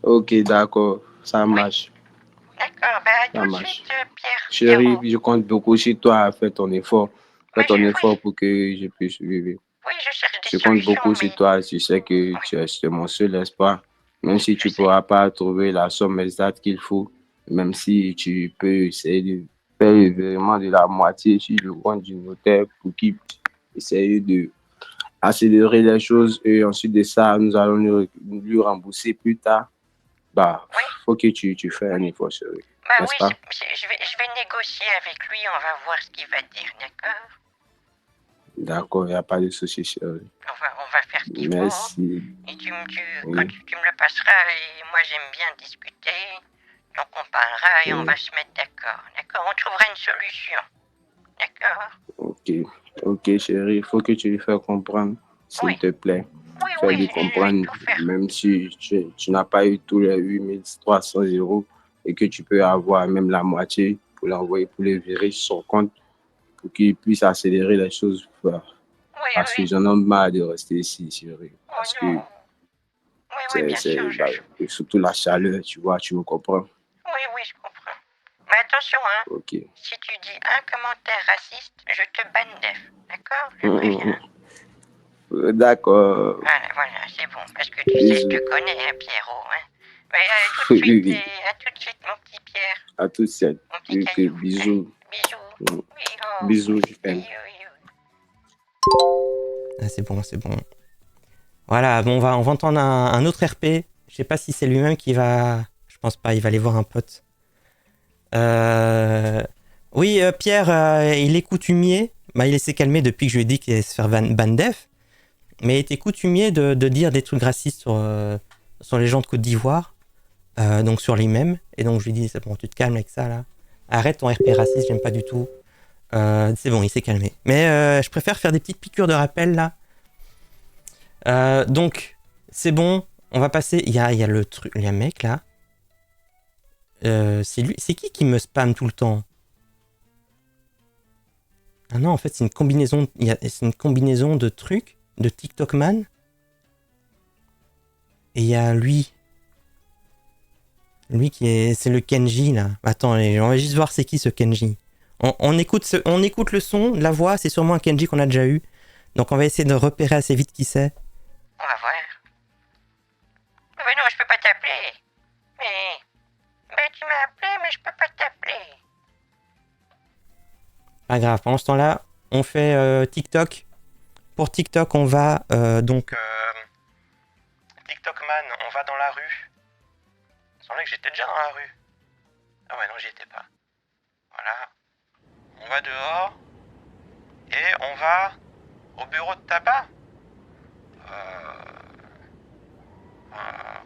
Ok, d'accord. Ça marche. D'accord, à tout de suite, Pierre. Chérie, je compte beaucoup sur toi. Fais ton effort. Fais ton effort pour que je puisse vivre. Oui, je cherche des Je solutions. compte beaucoup sur toi. Tu sais que tu es mon seul espoir. Même si tu ne pourras pas trouver la somme exacte qu'il faut, même si tu peux essayer de faire le virement de la moitié sur le compte du notaire pour qu'il essaye de accélérer les choses et ensuite de ça, nous allons lui rembourser plus tard. Faut que tu fasses un effort, chérie. N'est-ce pas? Je vais négocier avec lui, on va voir ce qu'il va dire, d'accord? D'accord, il n'y a pas de souci, chérie. On va faire ce qu'il faut. Merci. Et quand tu me le passeras, et moi j'aime bien discuter, donc on parlera et on va se mettre d'accord, d'accord? On trouvera une solution, d'accord? Ok, chérie, il faut que tu lui fasses comprendre, s'il te plaît. Fais lui comprendre, même si tu n'as pas eu tous les 8300 € et que tu peux avoir même la moitié pour l'envoyer, pour le virer sur son compte, pour qu'il puisse accélérer les choses. Parce que j'en ai marre de rester ici, chérie. Parce que c'est surtout la chaleur, tu vois, tu me comprends? Oui, je comprends. Mais attention, hein. Ok. Si tu dis un commentaire raciste, je te banne def, d'accord? Je préviens. D'accord. Voilà, c'est bon, parce que tu sais, je te connais, hein, Pierrot, hein. Mais à tout de suite, à tout de suite, mon petit Pierre. À tout de suite. Mon petit caillou. Bisous. Bisous. Bisous, je t'aime. Ah, c'est bon. Voilà, bon, on va entendre un autre RP. Je sais pas si c'est lui-même qui va... Je pense pas, il va aller voir un pote. Oui, Pierre, il est coutumier. Il s'est calmé depuis que je lui ai dit qu'il allait se faire ban def. mais il était coutumier de dire des trucs racistes sur les gens de Côte d'Ivoire, donc sur les mêmes. Et donc je lui dis, c'est bon, tu te calmes avec ça là. Arrête ton RP raciste, j'aime pas du tout. C'est bon, il s'est calmé. Mais je préfère faire des petites piqûres de rappel là. Donc c'est bon, on va passer. Il y a un mec là. C'est lui. C'est qui me spamme tout le temps? Ah non, en fait c'est une combinaison. C'est une combinaison de trucs de TikTok Man. Et il y a lui. Lui c'est le Kenji là. Attends, on va juste voir c'est qui ce Kenji. On écoute le son, la voix, c'est sûrement un Kenji qu'on a déjà eu. Donc on va essayer de repérer assez vite qui c'est. On va voir. Mais non, je peux pas t'appeler. Mais tu m'as appelé, mais je peux pas t'appeler. Pas grave, pendant ce temps-là, on fait TikTok. Pour TikTok, on va donc... TikTok Man, on va dans la rue. Il semblait que j'étais déjà dans la rue. Ah ouais, non, j'y étais pas. Voilà. On va dehors. Et on va au bureau de tabac.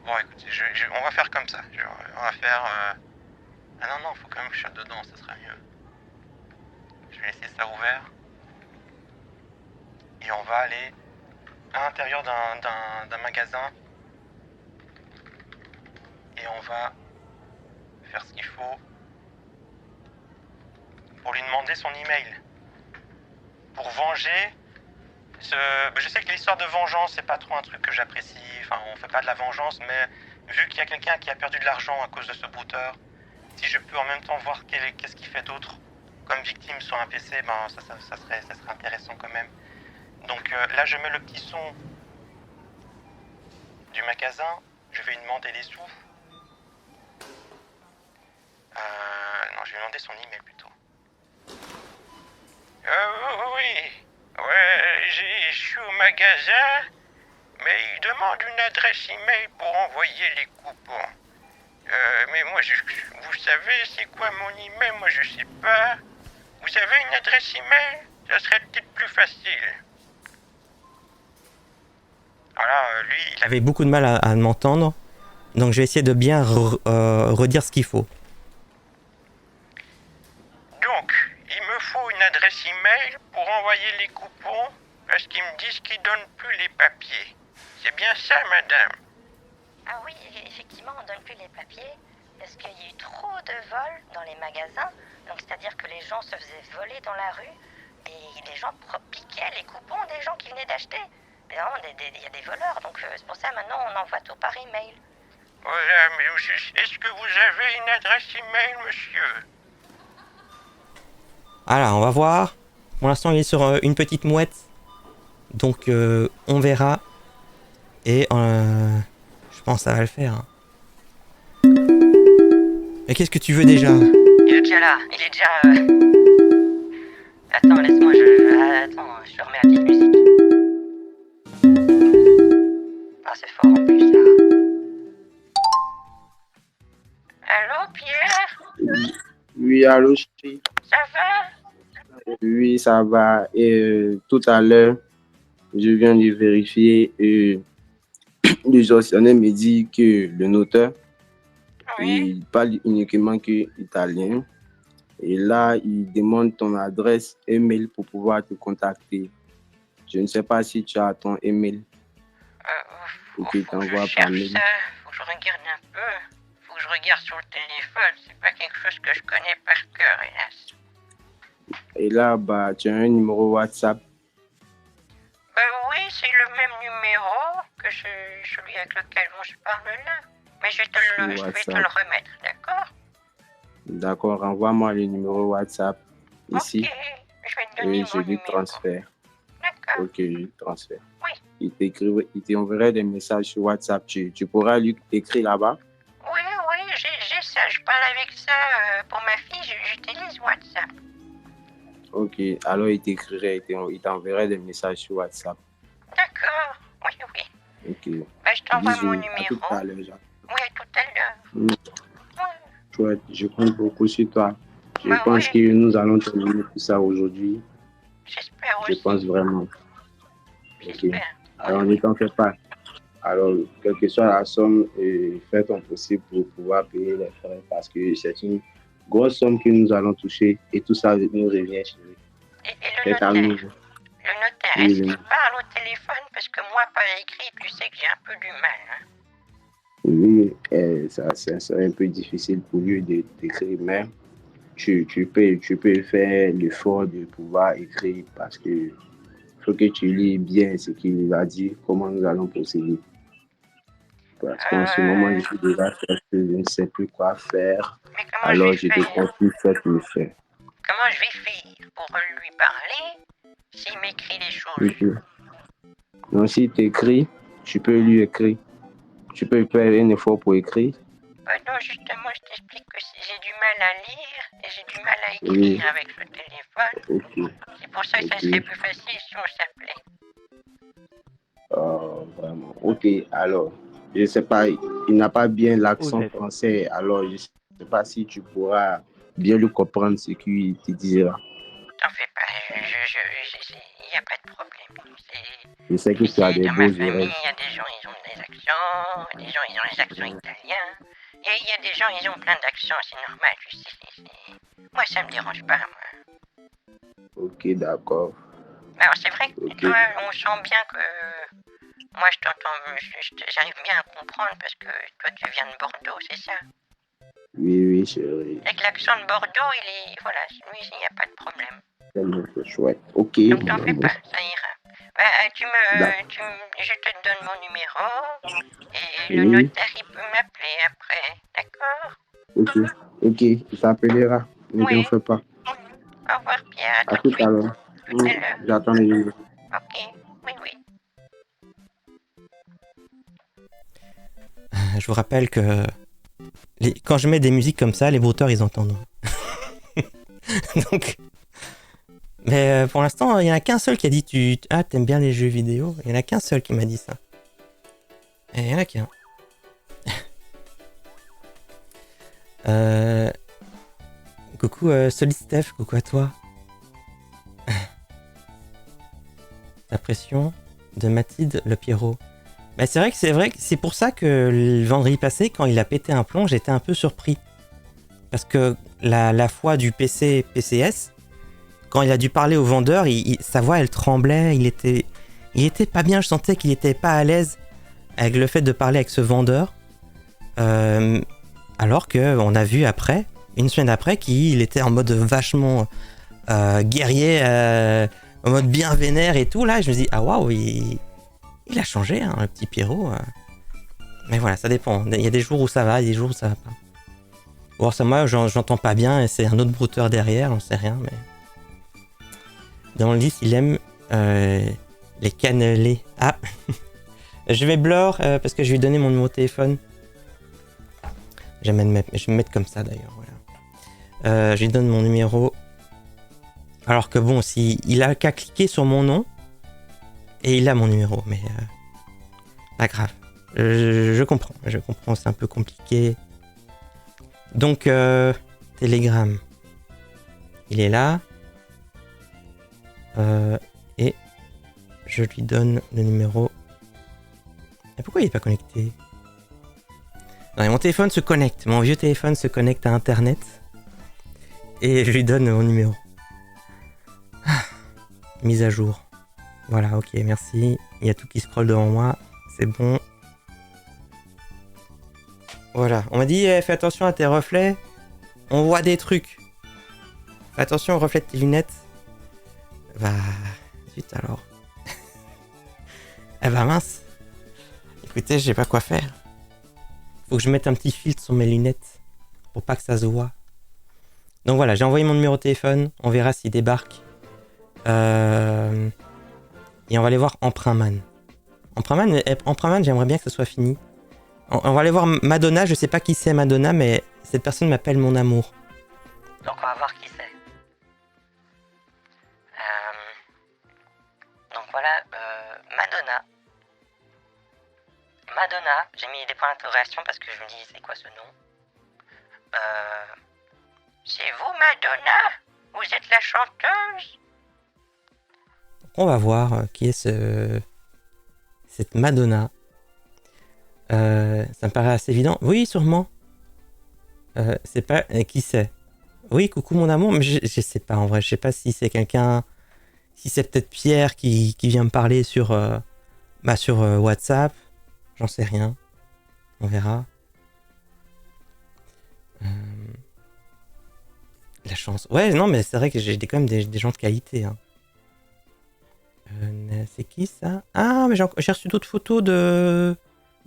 Bon, écoutez, on va faire comme ça. On va faire... Ah non, faut quand même que je sois dedans, ça sera mieux. Je vais laisser ça ouvert. Et on va aller à l'intérieur d'un magasin. Et on va faire ce qu'il faut pour lui demander son email. Pour venger je sais que l'histoire de vengeance, c'est pas trop un truc que j'apprécie. Enfin, on fait pas de la vengeance, mais vu qu'il y a quelqu'un qui a perdu de l'argent à cause de ce brouteur, si je peux en même temps voir qu'est-ce qu'il fait d'autre comme victime sur un PC, ben ça serait intéressant quand même. Donc là, je mets le petit son du magasin. Je vais lui demander les sous. Non, je vais lui demander son email plutôt. Oui. Ouais, je suis au magasin, mais il demande une adresse email pour envoyer les coupons. Mais moi, vous savez, c'est quoi mon email? Moi, je sais pas. Vous avez une adresse email? Ça serait peut-être plus facile. Voilà, lui, il avait beaucoup de mal à m'entendre. Donc je vais essayer de bien redire ce qu'il faut. Donc, il me faut une adresse email pour envoyer les coupons parce qu'ils me disent qu'ils donnent plus les papiers. C'est bien ça, madame? Ah oui, effectivement, on donne plus les papiers parce qu'il y a eu trop de vols dans les magasins. Donc c'est-à-dire que les gens se faisaient voler dans la rue et les gens piquaient les coupons des gens qui venaient d'acheter. Mais vraiment, il y a des voleurs, donc c'est pour ça maintenant on envoie tout par email. Voilà, mais est-ce que vous avez une adresse email, monsieur? Alors, on va voir. Pour l'instant, il est sur une petite mouette. Donc, on verra. Et je pense que ça va le faire. Mais qu'est-ce que tu veux déjà? Il est déjà là, il est déjà... Attends, laisse-moi, je remets la petite musique. Ah, c'est fort en plus, là. Allô, Pierre? Oui, allô, chérie. Ça va? Oui, ça va. Et tout à l'heure, je viens de vérifier et le gestionnaire me dit que le notaire, il parle uniquement que italien. Et là, il demande ton adresse email pour pouvoir te contacter. Je ne sais pas si tu as ton email. Faut que je cherche ça, faut que je regarde un peu. Faut que je regarde sur le téléphone, c'est pas quelque chose que je connais par cœur, hélas. Et là, tu as un numéro WhatsApp. Oui, c'est le même numéro que celui avec lequel on se parle là. Mais je vais te le remettre, d'accord? D'accord, envoie-moi le numéro WhatsApp ici. Ok, je vais te donner et je lui transfère. D'accord. Ok, je lui transfère. Oui. Il t'enverrait des messages sur WhatsApp. Tu pourras lui écrire là-bas. Oui, j'ai ça. Je parle avec ça pour ma fille. J'utilise WhatsApp. Ok, alors il t'enverrait des messages sur WhatsApp. D'accord, oui. Ok. Je t'envoie Bisous, mon numéro. à tout à l'heure. Oui, à tout à l'heure. Chouette, je compte beaucoup sur toi. Je pense que nous allons terminer tout ça aujourd'hui. J'espère aussi. Je pense vraiment. Ok. J'espère. Alors ne t'en fais pas. Alors, quelle que soit la somme, fais ton possible pour pouvoir payer les frais parce que c'est une grosse somme que nous allons toucher et tout ça nous revient chez nous. Et le Fais notaire, calme. est-ce Oui, qu'il oui. parle au téléphone? Parce que moi, par écrit, tu sais que j'ai un peu du mal. Hein. Oui, ça serait un peu difficile pour lui d'écrire, mais tu peux faire l'effort de pouvoir écrire parce que faut que tu lis bien ce qu'il a dit, comment nous allons procéder. Parce qu'en ce moment, je suis déjà stressé, je ne sais plus quoi faire. Mais comment Alors, je je vais te faire? confie ce que je fais. Comment je vais faire pour lui parler s'il m'écrit des choses? Donc, si tu écris, tu peux lui écrire. Tu peux faire un effort pour écrire. Non, justement, je t'explique que j'ai du mal à lire et j'ai du mal à écrire Oui. avec le téléphone. Ok. C'est pour ça que ça serait plus facile si on s'appelait. Vraiment. Ok, alors, je ne sais pas, il n'a pas bien l'accent français, alors je ne sais pas si tu pourras bien lui comprendre ce qu'il te dira. T'en fais pas, il n'y a pas de problème. Je sais que tu as des Dans beaux ma famille, oreilles. il y a des gens, ils ont des accents, des gens, ils ont les accents italiens, et il y a des gens, ils ont plein d'accents, c'est normal, tu sais. Moi, ça me dérange pas, moi. Ok, d'accord. Alors, c'est vrai que Ok. toi, on sent bien que... Moi, je t'entends, j'arrive bien à comprendre parce que toi, tu viens de Bordeaux, c'est ça? Oui, chérie. Avec l'accent de Bordeaux, il est... Voilà, lui, il n'y a pas de problème. C'est chouette. Ok, Donc, mon t'en fais amour. pas, ça ira. Je te donne mon numéro et le Oui. notaire, il peut m'appeler après, d'accord? Ok, il s'appellera. Ne t'en fais pas. Au revoir, Pierre, À à tout tout de à suite. l'heure. Tout à l'heure. J'attends les numéros. Ok, oui. Je vous rappelle que quand je mets des musiques comme ça, les brouteurs, ils entendent. Donc... Mais pour l'instant, il n'y en a qu'un seul qui a dit t'aimes bien les jeux vidéo. Il n'y en a qu'un seul qui m'a dit ça. Et il n'y en a qu'un. Coucou Solid Steph, coucou à toi. La pression de Mathilde Le Pierrot. Bah, c'est vrai que c'est pour ça que le vendredi passé, quand il a pété un plomb, j'étais un peu surpris. Parce que la fois du PCS, quand il a dû parler au vendeur, sa voix elle tremblait, il était pas bien, je sentais qu'il était pas à l'aise avec le fait de parler avec ce vendeur. Alors qu'on a vu après, une semaine après, qu'il était en mode vachement guerrier, en mode bien vénère et tout. Là, je me dis, ah waouh, il a changé, hein, le petit Pierrot. Mais voilà, ça dépend. Il y a des jours où ça va, il y a des jours où ça va pas. Ou alors ça, moi, j'entends pas bien et c'est un autre brouteur derrière, on sait rien, mais... Dans le liste, il aime les cannelés. Ah je vais blur parce que je lui ai donné mon numéro de téléphone. Je vais me mettre comme ça d'ailleurs. Voilà. Je lui donne mon numéro. Alors que bon, il a qu'à cliquer sur mon nom et il a mon numéro, mais pas grave. Je comprends, c'est un peu compliqué. Donc, Telegram, il est là. Et je lui donne le numéro. Et pourquoi il n'est pas connecté? Non, mais mon téléphone se connecte. Mon vieux téléphone se connecte à Internet. Et je lui donne mon numéro. Mise à jour. Voilà, ok, merci. Il y a tout qui scrolle devant moi. C'est bon. Voilà. On m'a dit, fais attention à tes reflets. On voit des trucs. Fais attention aux reflets de tes lunettes. Bah... Zut alors. Eh bah mince. Écoutez, je sais pas quoi faire. Faut que je mette un petit filtre sur mes lunettes. Pour pas que ça se voit. Donc voilà, j'ai envoyé mon numéro de téléphone. On verra s'il débarque. Et on va aller voir Empruntman. Empruntman, j'aimerais bien que ce soit fini. On va aller voir Madonna. Je sais pas qui c'est Madonna, mais cette personne m'appelle mon amour. Donc on va voir qui c'est. Donc voilà, Madonna, j'ai mis des points d'interrogation parce que je me dis c'est quoi ce nom? C'est vous Madonna? Vous êtes la chanteuse? On va voir qui est ce cette Madonna. Ça me paraît assez évident. Oui, sûrement. C'est pas... qui c'est? Oui, coucou mon amour, mais je sais pas en vrai. Je sais pas si c'est quelqu'un... Si c'est peut-être Pierre qui vient me parler sur WhatsApp. J'en sais rien. On verra. La chance. Ouais, non, mais c'est vrai que j'ai quand même des gens de qualité. Hein. C'est qui ça? Ah, mais j'ai reçu d'autres photos de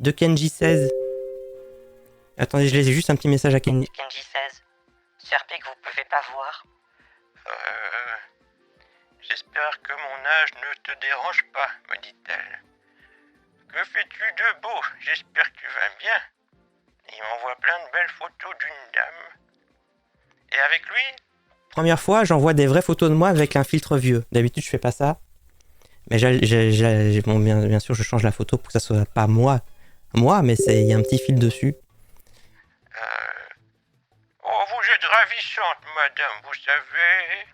Kenji16. Attendez, je laisse juste un petit message à Kenji. Kenji16. Surpris que vous pouvez pas voir. J'espère que mon âge ne te dérange pas, me dit-elle. Que fais-tu de beau? J'espère que tu vas bien. Il m'envoie plein de belles photos d'une dame. Et avec lui? Première fois, j'envoie des vraies photos de moi avec un filtre vieux. D'habitude, je fais pas ça. Mais bon, bien sûr, je change la photo pour que ça soit pas moi, mais il y a un petit fil dessus. Oh, vous êtes ravissante, madame, vous savez.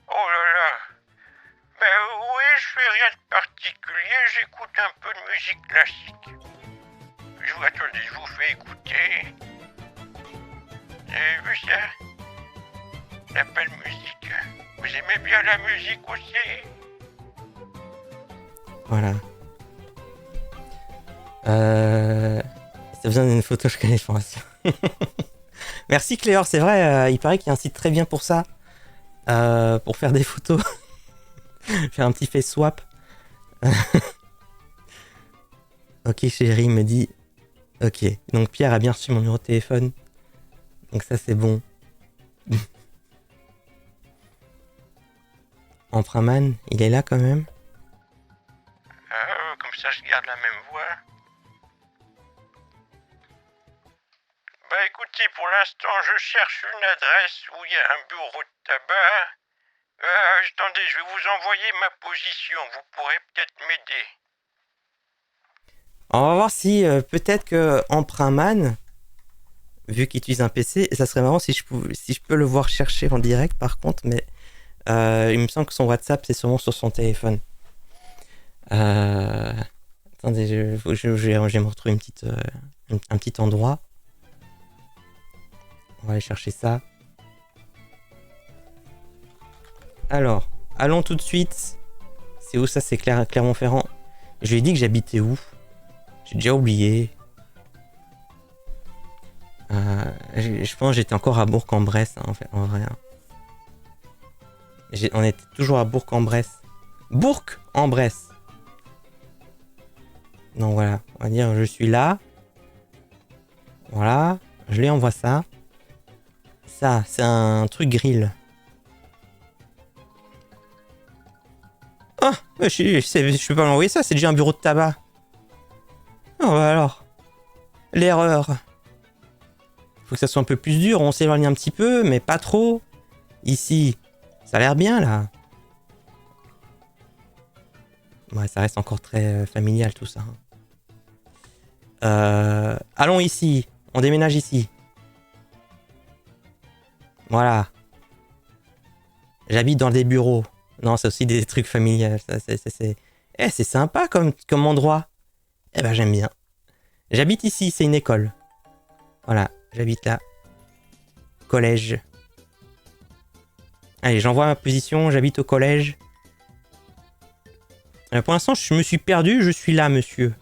Oh là là. Ben oui, je fais rien de particulier, j'écoute un peu de musique classique. Attendez, je vous fais écouter. Vous avez vu ça? La belle musique. Vous aimez bien la musique aussi? Voilà. Ça besoin d'une photo, je connais pas. Merci Cléor, c'est vrai, il paraît qu'il y a un site très bien pour ça. Pour faire des photos. Faire un petit face swap. Ok, chérie, me dit. Ok, donc Pierre a bien reçu mon numéro de téléphone. Donc ça, c'est bon. Emprunman, il est là quand même. Comme ça, je garde la même voix. Bah écoutez, pour l'instant, je cherche une adresse où il y a un bureau de tabac. Attendez, je vais vous envoyer ma position. Vous pourrez peut-être m'aider. On va voir si peut-être que Emprunman, vu qu'il utilise un PC, ça serait marrant si je peux le voir chercher en direct par contre, mais il me semble que son WhatsApp c'est sûrement sur son téléphone. Attendez, je vais me retrouver un petit endroit. On va aller chercher ça. Alors, allons tout de suite. C'est où ça? C'est Clermont-Ferrand. Je lui ai dit que j'habitais où? J'ai déjà oublié. Je pense que j'étais encore à Bourg-en-Bresse, hein, en vrai. Hein. On était toujours à Bourg-en-Bresse. Bourg-en-Bresse. Non, voilà. On va dire je suis là. Voilà. Je lui envoie ça. Ça, c'est un truc grill. Ah, je peux pas l'envoyer ça, c'est déjà un bureau de tabac. Oh bah alors. L'erreur. Faut que ça soit un peu plus dur, on s'éloigne un petit peu, mais pas trop. Ici, ça a l'air bien là. Ouais, ça reste encore très familial tout ça. Allons ici, on déménage ici. Voilà. J'habite dans des bureaux. Non, c'est aussi des trucs familiaux. C'est sympa comme endroit. Eh ben, j'aime bien. J'habite ici, c'est une école. Voilà, j'habite là. Collège. Allez, j'envoie ma position, j'habite au collège. Pour l'instant, je me suis perdu, je suis là, monsieur.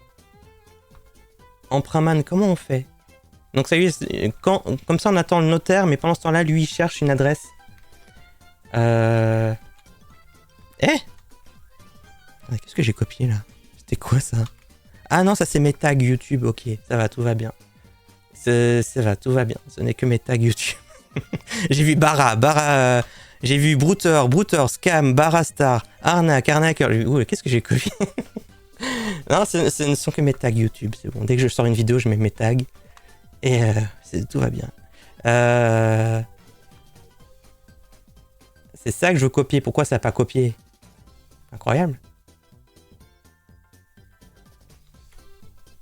Emprunman, comment on fait? Donc ça y est, comme ça on attend le notaire, mais pendant ce temps-là, lui, il cherche une adresse. Qu'est-ce que j'ai copié là? C'était quoi ça? Ah non, ça c'est mes tags YouTube, ok, ça va, tout va bien. Ça va, tout va bien, ce n'est que mes tags YouTube. J'ai vu Barra, j'ai vu Brouter, Scam, Barastar, Arnaqueur. Qu'est-ce que j'ai copié? Non, ce ne sont que mes tags YouTube, c'est bon. Dès que je sors une vidéo, je mets mes tags. Et tout va bien. C'est ça que je veux copier. Pourquoi ça n'a pas copié? Incroyable.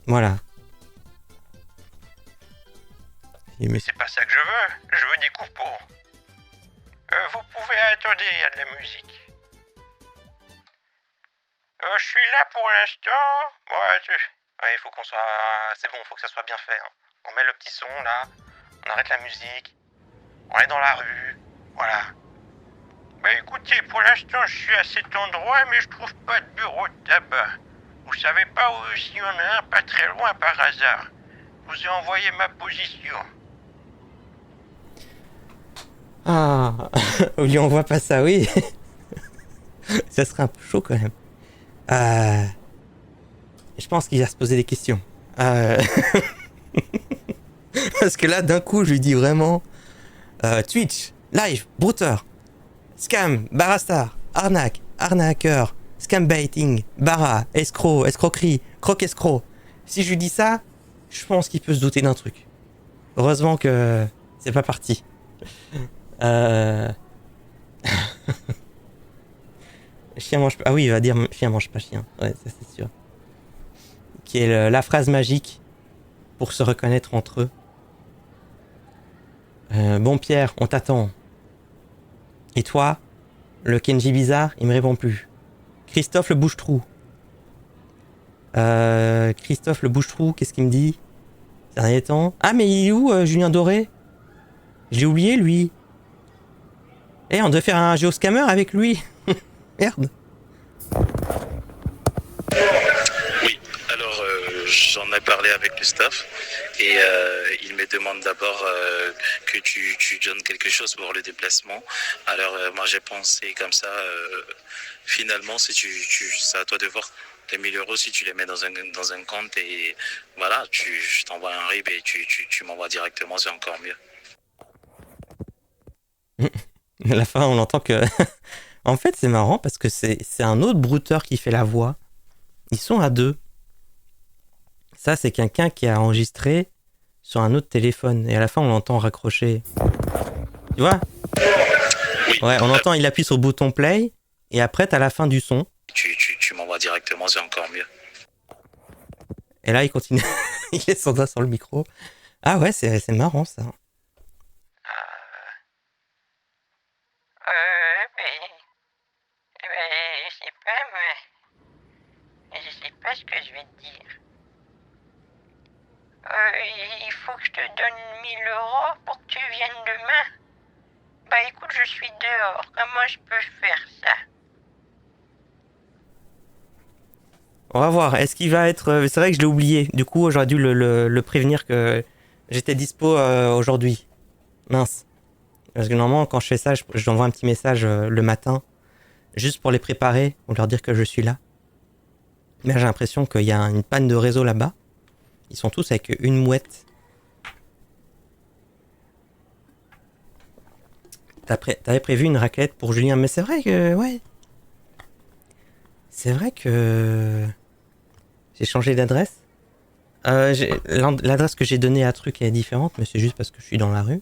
Voilà. Mais c'est pas ça que je veux des coupons. Vous pouvez attendre, il y a de la musique. Je suis là pour l'instant. Ouais, il faut qu'on soit... C'est bon, il faut que ça soit bien fait. Hein. On met le petit son, là. On arrête la musique. On est dans la rue. Voilà. Bah écoutez, pour l'instant, je suis à cet endroit, mais je trouve pas de bureau de tabac. Vous savez pas où s'il y en a un pas très loin par hasard. Je vous ai envoyé ma position. Ah, on lui envoie pas ça, oui. Ça serait un peu chaud quand même. Je pense qu'il va se poser des questions. Parce que là, d'un coup, je lui dis vraiment Twitch, live, brouteur, scam, barastar, arnaque, arnaqueur, scam baiting, bara, escroc, escroquerie, croque escroc. Si je lui dis ça, je pense qu'il peut se douter d'un truc. Heureusement que c'est pas parti. Chien mange pas. Ah oui, il va dire chien mange pas chien. Ouais, ça c'est sûr. Qui est la phrase magique pour se reconnaître entre eux. Bon Pierre, on t'attend. Et toi, le Kenji bizarre, il me répond plus. Christophe le bouche-trou. Christophe le bouche-trou, qu'est-ce qu'il me dit ces derniers temps? Ah mais il est où Julien Doré? J'ai oublié lui. Eh, on devait faire un géoscammer avec lui. Merde. Oui, alors j'en ai parlé avec le staff et il me demande d'abord que tu donnes quelque chose pour le déplacement. Alors moi j'ai pensé comme ça, finalement si c'est à toi de voir les 1000 euros si tu les mets dans un compte et voilà, je t'envoie un RIB et tu m'envoies directement, c'est encore mieux. À la fin on entend que... En fait c'est marrant parce que c'est un autre brouteur qui fait la voix. Ils sont à deux. Ça c'est quelqu'un qui a enregistré sur un autre téléphone et à la fin on l'entend raccrocher. Tu vois? Ouais, on entend, il appuie sur le bouton play et après t'as la fin du son. Tu m'envoies directement, c'est encore mieux. Et là il continue. Il laisse son doigt sur le micro. Ah ouais, c'est marrant ça. Je sais pas, moi. Je sais pas ce que je vais te dire. Il faut que je te donne 1000 euros pour que tu viennes demain. Bah écoute, je suis dehors. Comment je peux faire ça? On va voir. Est-ce qu'il va être... C'est vrai que je l'ai oublié. Du coup, j'aurais dû le prévenir que j'étais dispo aujourd'hui. Mince. Parce que normalement, quand je fais ça, je envoie un petit message le matin. Juste pour les préparer. Pour leur dire que je suis là. Mais j'ai l'impression qu'il y a une panne de réseau là-bas. Ils sont tous avec une mouette. T'avais prévu une raclette pour Julien. Mais c'est vrai que... Ouais. C'est vrai que... J'ai changé d'adresse. L'adresse que j'ai donnée à Truc est différente, mais c'est juste parce que je suis dans la rue.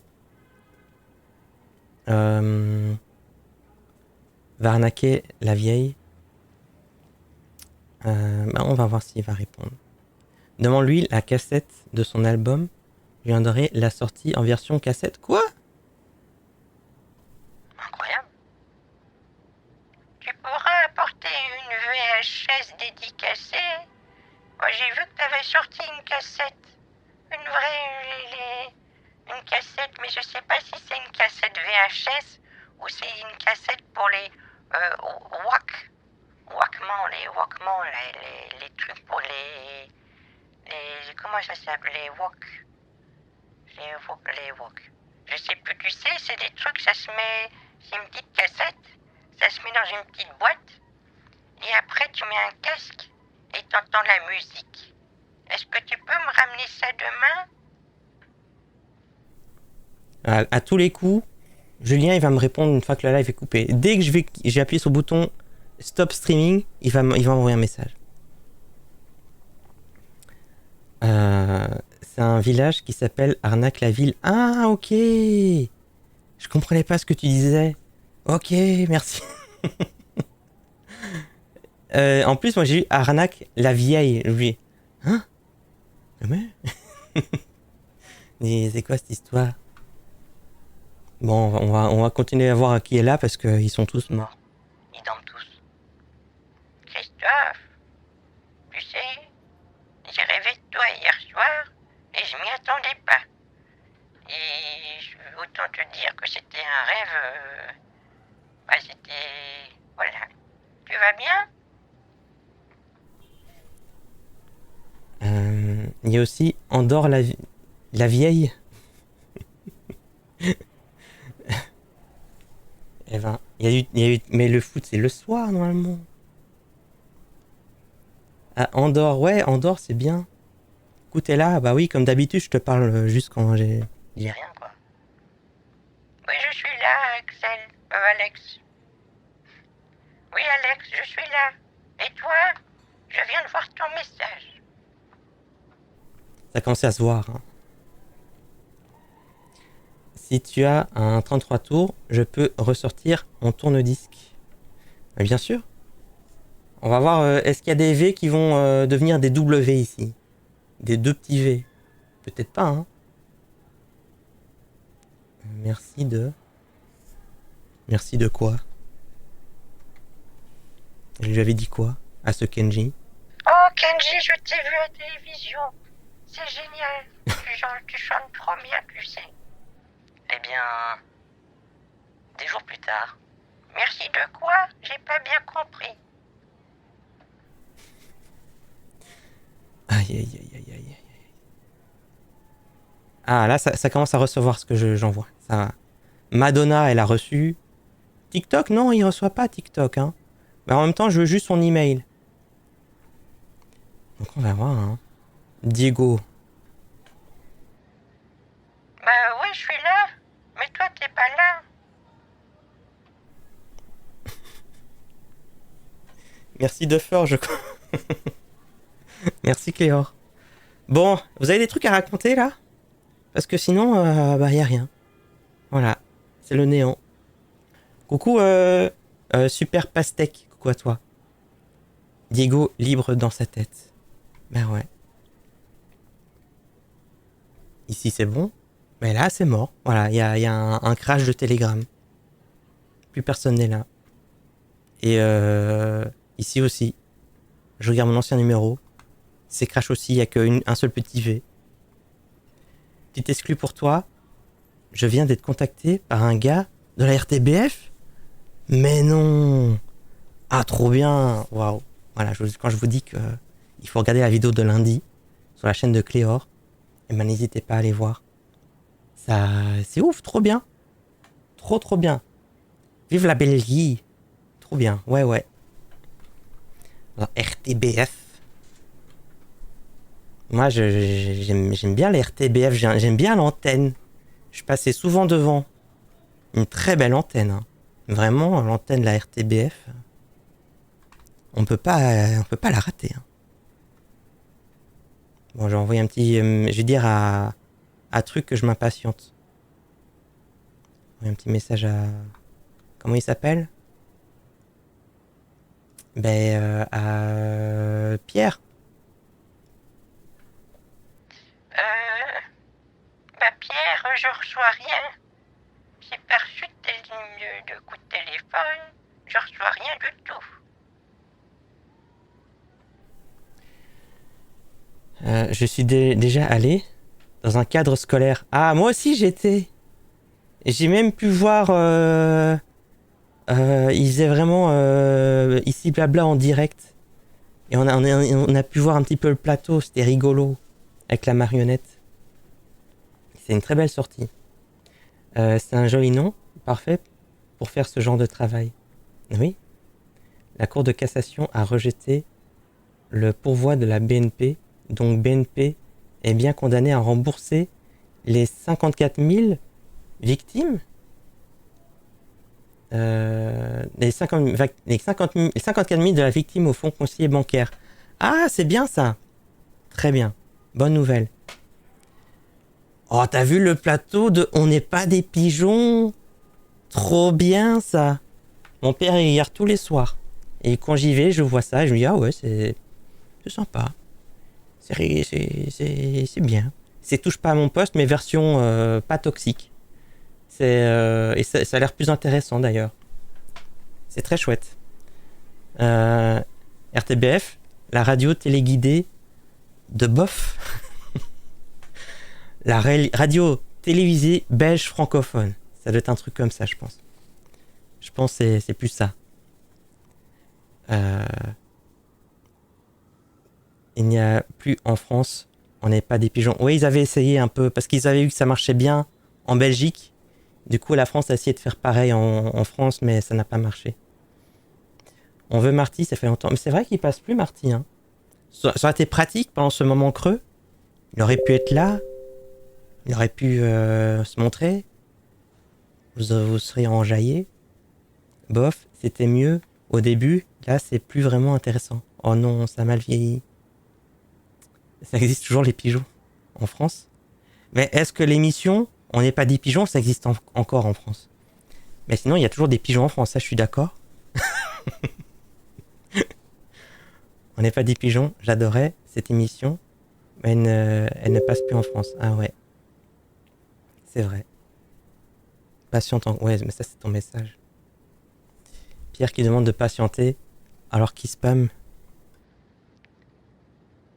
Va arnaquer la vieille. On va voir s'il va répondre. Demande-lui la cassette de son album. Je viendrai la sortie en version cassette. Quoi? Incroyable. Tu pourras apporter une VHS dédicacée. Moi, j'ai vu que t'avais sorti une cassette. Une vraie... Une cassette, mais je sais pas si c'est une cassette VHS ou c'est une cassette pour les... Walkman, les trucs pour les... Comment ça s'appelle? Les walk. Je sais plus, tu sais, c'est des trucs, ça se met... C'est une petite cassette, ça se met dans une petite boîte, et après tu mets un casque, et t'entends la musique. Est-ce que tu peux me ramener ça demain? À tous les coups, Julien il va me répondre une fois que la live est coupée. Dès que j'ai appuyé sur le bouton stop streaming, il va m'envoyer un message. C'est un village qui s'appelle Arnaque-la-Ville. Ah ok. Je comprenais pas ce que tu disais. Ok, merci. En plus, moi j'ai eu Arnaque-la-Vieille. Lui. Hein? Mais c'est quoi cette histoire? Bon, on va continuer à voir qui est là parce qu'ils sont tous morts. Ils dorment tous. Christ. Christophe, tu sais, j'ai rêvé de toi hier soir et je m'y attendais pas. Et autant te dire que c'était un rêve. C'était. Voilà. Tu vas bien? Il y a aussi Andorre la vieille. Eh ben, il y a eu, mais le foot c'est le soir normalement. Ah, Andorre, ouais, Andorre c'est bien. Écoute, t'es là, bah oui, comme d'habitude, je te parle juste quand j'ai rien quoi. Oui, je suis là, Axel. Alex. Oui, Alex, je suis là. Et toi? Je viens de voir ton message. Ça commence à se voir. Hein. Si tu as un 33 tours, je peux ressortir mon tourne-disque. Mais bien sûr. On va voir, est-ce qu'il y a des V qui vont devenir des W ici? Des deux petits V. Peut-être pas, hein. Merci de quoi? Je lui avais dit quoi à ce Kenji? Oh, Kenji, je t'ai vu à la télévision. C'est génial. Tu chantes trop bien, tu sais. Eh bien, des jours plus tard. Merci de quoi? J'ai pas bien compris. Aïe, aïe, aïe, aïe, aïe, aïe. Ah, là, ça commence à recevoir ce que j'envoie. Ça va. Madonna, elle a reçu. TikTok, non, il reçoit pas TikTok, hein. Mais en même temps, je veux juste son email. Donc, on va voir, hein. Diego. Bah oui, je suis là. Mais toi, t'es pas là. Merci Duffer, je crois. Merci Cléor. Bon, vous avez des trucs à raconter là? Parce que sinon, bah y a rien. Voilà, c'est le néant. Coucou, Super Pastèque, coucou à toi. Diego libre dans sa tête. Ben ouais. Ici c'est bon, mais là c'est mort. Voilà, il y a un crash de Telegram. Plus personne n'est là. Et ici aussi, je regarde mon ancien numéro. C'est crash aussi, il n'y a qu'un seul petit V. Petit exclu pour toi. Je viens d'être contacté par un gars de la RTBF. Mais non. Ah, trop bien. Waouh. Voilà, quand je vous dis que il faut regarder la vidéo de lundi sur la chaîne de Cléor, et ben n'hésitez pas à aller voir. Ça, c'est ouf, trop bien. Trop bien. Vive la Belgique. Trop bien, ouais. Alors, RTBF. Moi, j'aime bien les RTBF, j'aime bien l'antenne. Je passais souvent devant. Une très belle antenne. Hein. Vraiment, l'antenne de la RTBF, on peut pas la rater. Hein. Bon, j'ai envoyé un petit... je vais dire à truc que je m'impatiente. Un petit message à... Comment il s'appelle? À Pierre. Pierre, je reçois rien. J'ai pas reçu de coup de téléphone. Je reçois rien du tout. Je suis déjà allé dans un cadre scolaire. Ah, moi aussi j'étais. J'ai même pu voir... ils faisaient vraiment ici blabla en direct. Et on a pu voir un petit peu le plateau. C'était rigolo. Avec la marionnette. C'est une très belle sortie. C'est un joli nom. Parfait pour faire ce genre de travail. Oui. La Cour de cassation a rejeté le pourvoi de la BNP. Donc BNP est bien condamné à rembourser les 54 000 victimes. Les 54 000 de la victime au fonds conseiller bancaire. Ah, c'est bien ça. Très bien. Bonne nouvelle. Oh, t'as vu le plateau de On n'est pas des pigeons? Trop bien ça. Mon père il regarde tous les soirs. Et quand j'y vais, je vois ça et je me dis ah ouais, c'est sympa. C'est bien. C'est Touche pas à mon poste, mais version pas toxique. Et ça a l'air plus intéressant d'ailleurs. C'est très chouette. RTBF, la radio téléguidée de Bof. La radio télévisée belge francophone. Ça doit être un truc comme ça, je pense. Je pense que c'est plus ça. Il n'y a plus en France, on n'est pas des pigeons. Oui, ils avaient essayé un peu, parce qu'ils avaient vu que ça marchait bien en Belgique. Du coup, la France a essayé de faire pareil en France, mais ça n'a pas marché. On veut Marty, ça fait longtemps. Mais c'est vrai qu'il passe plus Marty. Hein. Ça aurait été pratique pendant ce moment creux. Il aurait pu être là. Il aurait pu se montrer. Vous seriez enjaillé. Bof, c'était mieux au début. Là, c'est plus vraiment intéressant. Oh non, ça a mal vieilli. Ça existe toujours les pigeons en France. Mais est-ce que l'émission On n'est pas des pigeons, ça existe encore en France? Mais sinon, il y a toujours des pigeons en France, ça je suis d'accord. On n'est pas des pigeons, j'adorais cette émission. Mais elle ne passe plus en France. Ah ouais. C'est vrai. Patiente en... Ouais, mais ça c'est ton message. Pierre qui demande de patienter alors qu'il spam.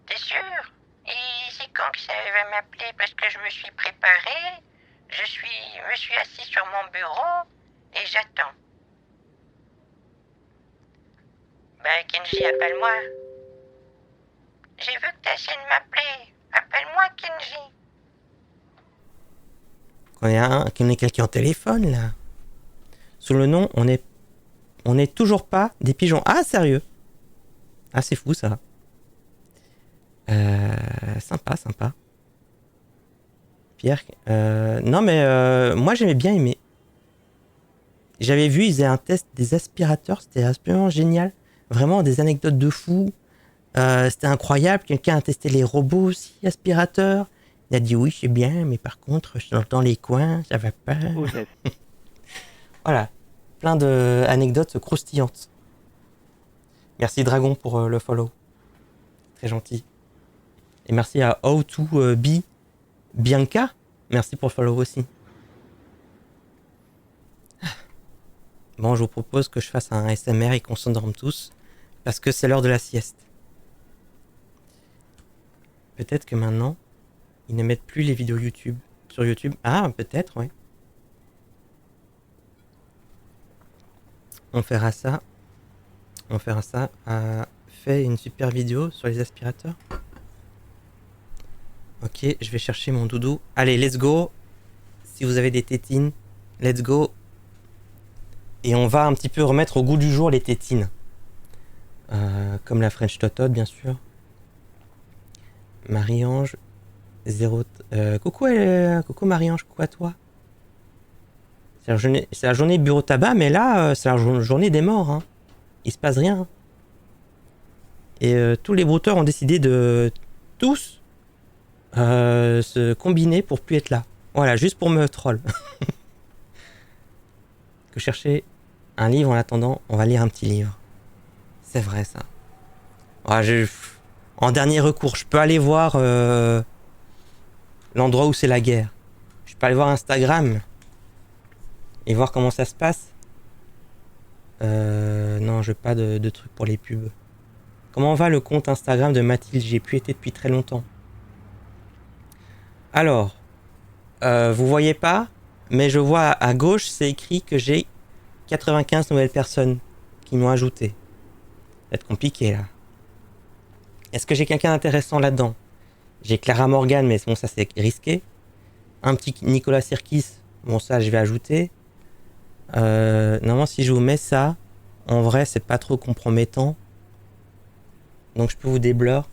T'es sûr? Et c'est quand que ça va m'appeler? Parce que je me suis préparé, me suis assis sur mon bureau et j'attends. Ben Kenji, appelle-moi. J'ai vu que t'as essayé de m'appeler. Appelle-moi Kenji. Qu'on ait quelqu'un au téléphone là. Sous le nom, on est toujours pas des pigeons. Ah sérieux? Ah c'est fou ça. Sympa. Pierre, non mais moi j'aimais bien aimer. J'avais vu, ils faisaient un test des aspirateurs, c'était absolument génial. Vraiment des anecdotes de fou. C'était incroyable. Quelqu'un a testé les robots aussi, aspirateurs. Il a dit oui, c'est bien, mais par contre, dans les coins, ça va pas. Voilà, plein d'anecdotes croustillantes. Merci Dragon pour le follow. Très gentil. Et merci à How2Be Bianca. Merci pour le follow aussi. Bon, je vous propose que je fasse un ASMR et qu'on s'endorme tous. Parce que c'est l'heure de la sieste. Peut-être que maintenant, ils ne mettent plus les vidéos YouTube sur YouTube. Ah, peut-être, ouais. On fera ça. Fait une super vidéo sur les aspirateurs. Ok, je vais chercher mon doudou. Allez, let's go. Si vous avez des tétines, let's go. Et on va un petit peu remettre au goût du jour les tétines. Comme la French Totote, bien sûr. Marie-Ange. Coucou Marie-Ange, coucou à toi. C'est la journée bureau tabac, mais là, c'est la journée des morts. Hein. Il se passe rien. Et tous les brouteurs ont décidé de tous se combiner pour plus être là. Voilà, juste pour me troll. Que chercher un livre en attendant, on va lire un petit livre. C'est vrai ça. Ouais, en dernier recours, je peux aller voir l'endroit où c'est la guerre. Je peux aller voir Instagram et voir comment ça se passe. Non, je veux pas de trucs pour les pubs. Comment va le compte Instagram de Mathilde? J'ai plus été depuis très longtemps. Alors, vous voyez pas, mais je vois à gauche, c'est écrit que j'ai 95 nouvelles personnes qui m'ont ajouté. Ça va être compliqué là. Est-ce que j'ai quelqu'un d'intéressant là-dedans? J'ai Clara Morgan, mais bon, ça c'est risqué. Un petit Nicolas Sirkis, bon ça je vais ajouter. Normalement si je vous mets ça, en vrai c'est pas trop compromettant. Donc je peux vous déblur.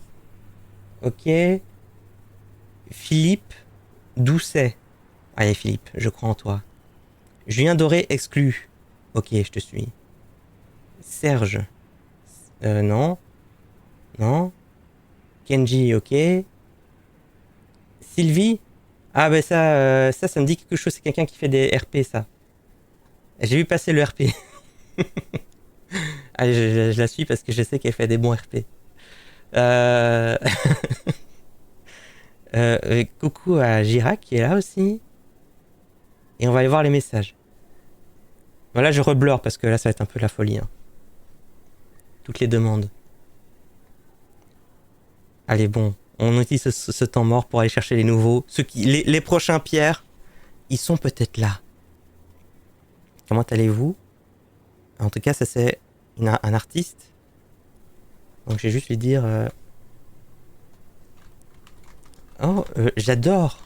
Ok. Philippe Doucet. Allez Philippe, je crois en toi. Julien Doré exclu. Ok, je te suis. Serge. Non. Non. Kenji, ok. Sylvie. Ah ben ça me dit quelque chose, c'est quelqu'un qui fait des RP, ça. J'ai vu passer le RP. Allez, je la suis parce que je sais qu'elle fait des bons RP. Coucou à Girac qui est là aussi. Et on va aller voir les messages. Voilà, je reblure parce que là ça va être un peu la folie. Hein. Toutes les demandes. Allez, bon, on utilise ce temps mort pour aller chercher les nouveaux. Les prochains Pierre, ils sont peut-être là. Comment allez-vous? En tout cas, ça c'est un artiste. Donc je vais juste lui dire... Oh, j'adore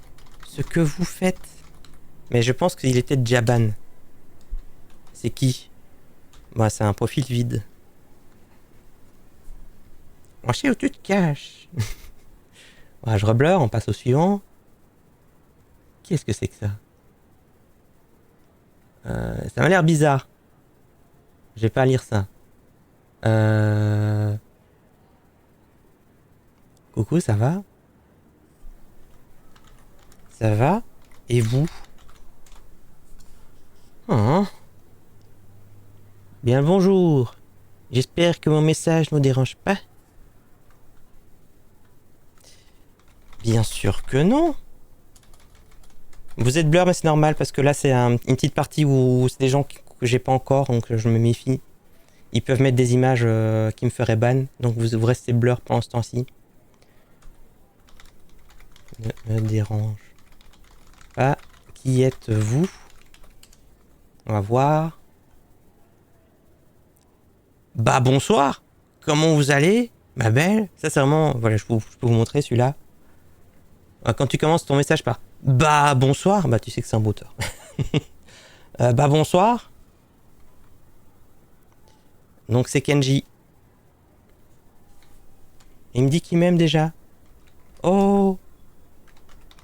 ce que vous faites. Mais je pense qu'il était Jaban. C'est qui? Bah, c'est un profil vide. On sait où tu te caches. Ouais, je reblure, on passe au suivant. Qu'est-ce que c'est que ça? Ça m'a l'air bizarre. Je vais pas lire ça. Coucou, ça va? Ça va? Et vous? Oh. Bien le bonjour. J'espère que mon message ne vous dérange pas. Bien sûr que non. Vous êtes blur, mais c'est normal parce que là c'est une petite partie où c'est des gens que j'ai pas encore, donc je me méfie. Ils peuvent mettre des images qui me feraient ban, donc vous restez blur pendant ce temps-ci. Ne me dérange pas. Qui êtes-vous? On va voir. Bah bonsoir. Comment vous allez, ma belle? Ça c'est vraiment... Voilà, je peux vous montrer celui-là. Quand tu commences ton message par bah bonsoir, bah tu sais que c'est un beau tort. Bah bonsoir. Donc c'est Kenji. Il me dit qu'il m'aime déjà. Oh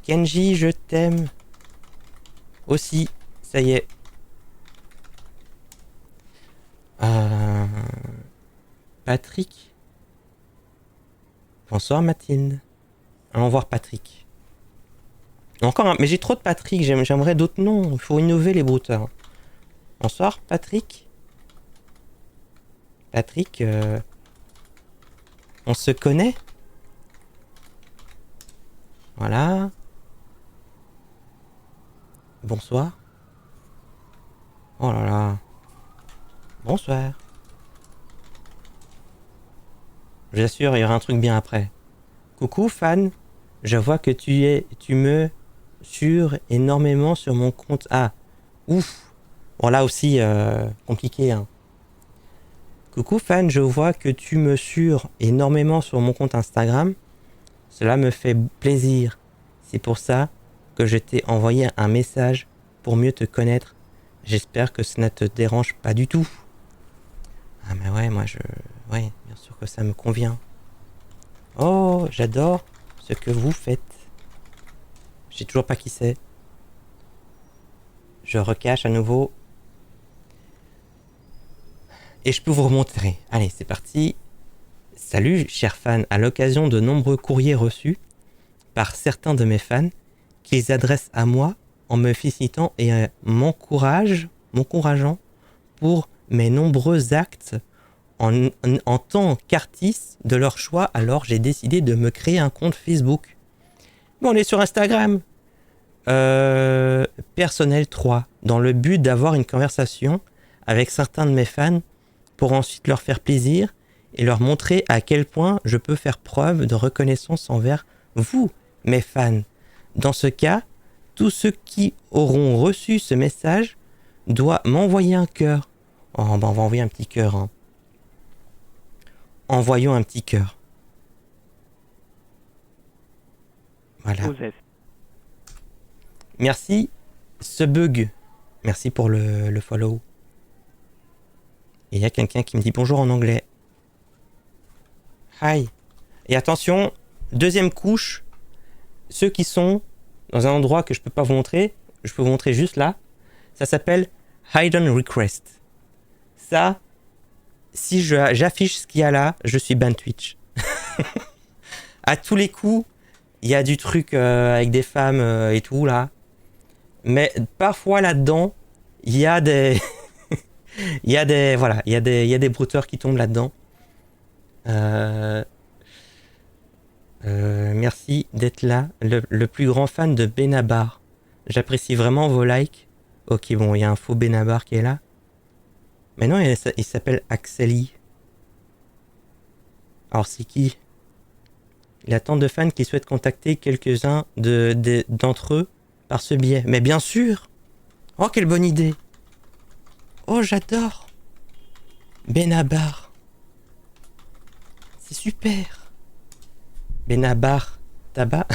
Kenji, je t'aime. Aussi, ça y est. Patrick. Bonsoir Mathilde. Allons voir Patrick. Encore un... Mais j'ai trop de Patrick, j'aimerais d'autres noms. Il faut innover les brouteurs. Bonsoir Patrick. Patrick, on se connaît? Voilà. Bonsoir. Oh là là. Bonsoir. Je vous assure, il y aura un truc bien après. Coucou fan. Je vois que tu me sur énormément sur mon compte. Ah, ouf. Bon là aussi, compliqué. Hein. Coucou fan, je vois que tu me sur énormément sur mon compte Instagram. Cela me fait plaisir. C'est pour ça que je t'ai envoyé un message pour mieux te connaître. J'espère que ça ne te dérange pas du tout. Ah mais ouais, ouais, bien sûr que ça me convient. Oh, j'adore ce que vous faites. Je sais toujours pas qui c'est. Je recache à nouveau. Et je peux vous remontrer. Allez, c'est parti. Salut, chers fans. À l'occasion de nombreux courriers reçus par certains de mes fans, qu'ils adressent à moi en me félicitant et m'encourageant pour mes nombreux actes en tant qu'artiste de leur choix, alors j'ai décidé de me créer un compte Facebook. Bon, on est sur Instagram. Personnel 3, dans le but d'avoir une conversation avec certains de mes fans pour ensuite leur faire plaisir et leur montrer à quel point je peux faire preuve de reconnaissance envers vous, mes fans. Dans ce cas, tous ceux qui auront reçu ce message doivent m'envoyer un cœur. Oh, ben on va envoyer un petit cœur. Hein. Envoyons un petit cœur. Voilà. Merci, ce bug. Merci pour le follow. Et il y a quelqu'un qui me dit bonjour en anglais. Hi. Et attention, deuxième couche, ceux qui sont dans un endroit que je peux pas vous montrer, je peux vous montrer juste là, ça s'appelle Hidden Request. Ça, si j'affiche ce qu'il y a là, je suis ban Twitch. À tous les coups, il y a du truc avec des femmes et tout là. Mais parfois là-dedans, il y a des... il y a des brouteurs qui tombent là-dedans. Merci d'être là. Le plus grand fan de Benabar. J'apprécie vraiment vos likes. Ok, bon, il y a un faux Benabar qui est là. Mais non, il s'appelle Axeli. Alors c'est qui? Il a tant de fans qui souhaitent contacter quelques-uns d'entre eux par ce biais. Mais bien sûr! Oh, quelle bonne idée! Oh, j'adore! Benabar. C'est super! Benabar. Tabac?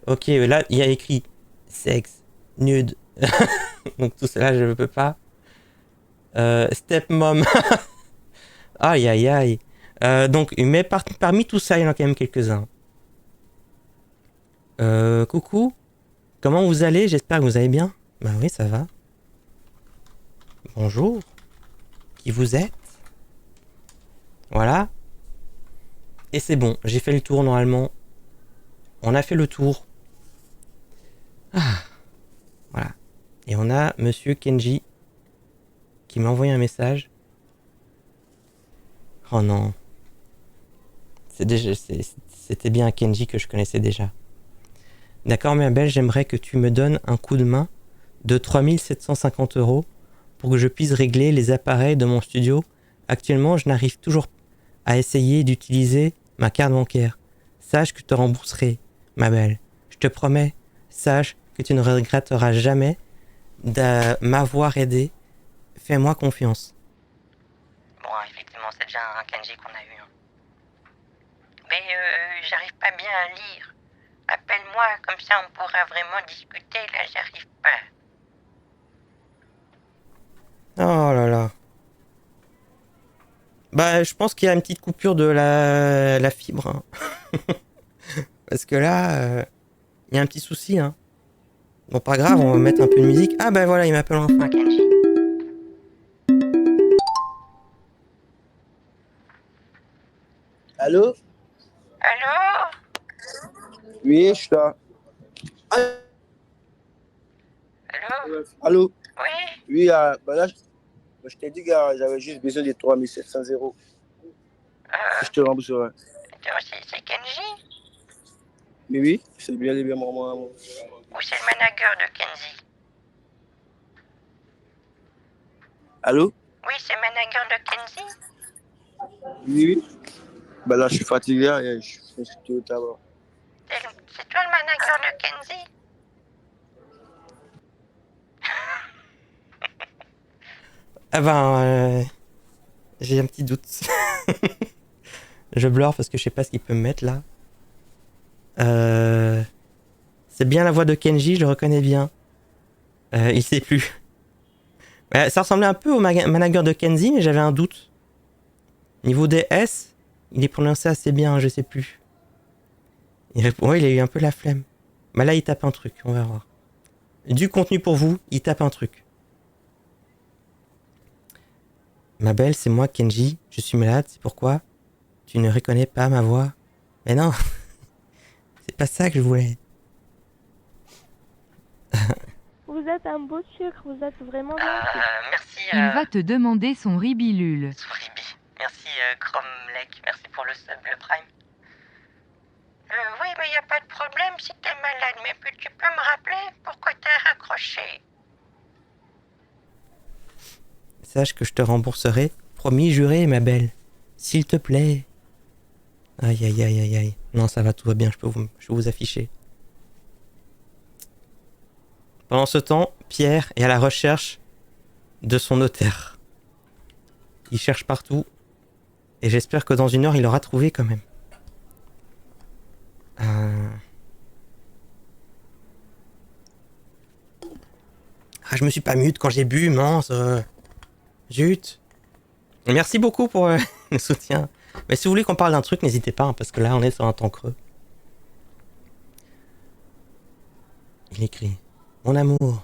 Ok, là, il y a écrit sexe, nude. Donc tout cela, je ne peux pas. Stepmom. Aïe, aïe, aïe. Donc, mais parmi tout ça, il y en a quand même quelques-uns. Coucou. Comment vous allez? J'espère que vous allez bien. Bah oui, ça va. Bonjour. Qui vous êtes? Voilà. Et c'est bon, j'ai fait le tour normalement. On a fait le tour. Ah. Voilà. Et on a Monsieur Kenji qui m'a envoyé un message. Oh non. C'était bien un Kenji que je connaissais déjà. D'accord, ma belle, j'aimerais que tu me donnes un coup de main de 3750 € pour que je puisse régler les appareils de mon studio. Actuellement, je n'arrive toujours à essayer d'utiliser ma carte bancaire. Sache que je te rembourserai, ma belle. Je te promets, sache que tu ne regretteras jamais de m'avoir aidé. Fais-moi confiance. Bon, effectivement, c'est déjà un Kenji qu'on a eu. Hein. Mais j'arrive pas bien à lire. Appelle-moi, comme ça on pourra vraiment discuter. Là, j'arrive pas. Oh là là. Bah, je pense qu'il y a une petite coupure de la fibre. Hein. Parce que là, il y a un petit souci. Hein. Bon, pas grave, on va mettre un peu de musique. Ah bah voilà, il m'appelle enfin Kenji. Allô? Allô? Oui, je suis là. Allô? Allô? Oui? Oui, bah là, je t'ai dit, gars, j'avais juste besoin de 3700 €. Je te rembourserai. C'est Kenji? Mais oui, c'est bien les bien moi. Ou c'est le manager de Kenji? Allô? Oui, c'est le manager de Kenji? Oui. Bah là, je suis fatigué et je suis au tabac. C'est toi le manager de Kenji? Ah ben, j'ai un petit doute. Je blore parce que je sais pas ce qu'il peut me mettre là. C'est bien la voix de Kenji, je le reconnais bien. Il sait plus. Ça ressemblait un peu au manager de Kenji, mais j'avais un doute. Niveau des S, il est prononcé assez bien, je sais plus. Ouais, il a eu un peu la flemme. Bah là, il tape un truc, on va voir. Du contenu pour vous, il tape un truc. Ma belle, c'est moi, Kenji. Je suis malade, c'est pourquoi tu ne reconnais pas ma voix. Mais non, c'est pas ça que je voulais. Vous êtes un beau sucre, vous êtes vraiment bien. Merci. Il va te demander son ribilule. Son ribi. Merci, Chromlek. Merci pour le sub, le prime. Oui, mais y a pas de problème si t'es malade. Mais puis tu peux me rappeler pourquoi t'as raccroché? Sache que je te rembourserai. Promis, juré, ma belle. S'il te plaît. Aïe, aïe, aïe, aïe, aïe. Non, ça va, tout va bien, je peux vous afficher. Pendant ce temps, Pierre est à la recherche de son notaire. Il cherche partout. Et j'espère que dans une heure, il l'aura trouvé quand même. Ah, je me suis pas mute quand j'ai bu, mince. Zut. Merci beaucoup pour le soutien. Mais si vous voulez qu'on parle d'un truc, n'hésitez pas, hein, parce que là, on est sur un temps creux. Il écrit: Mon amour.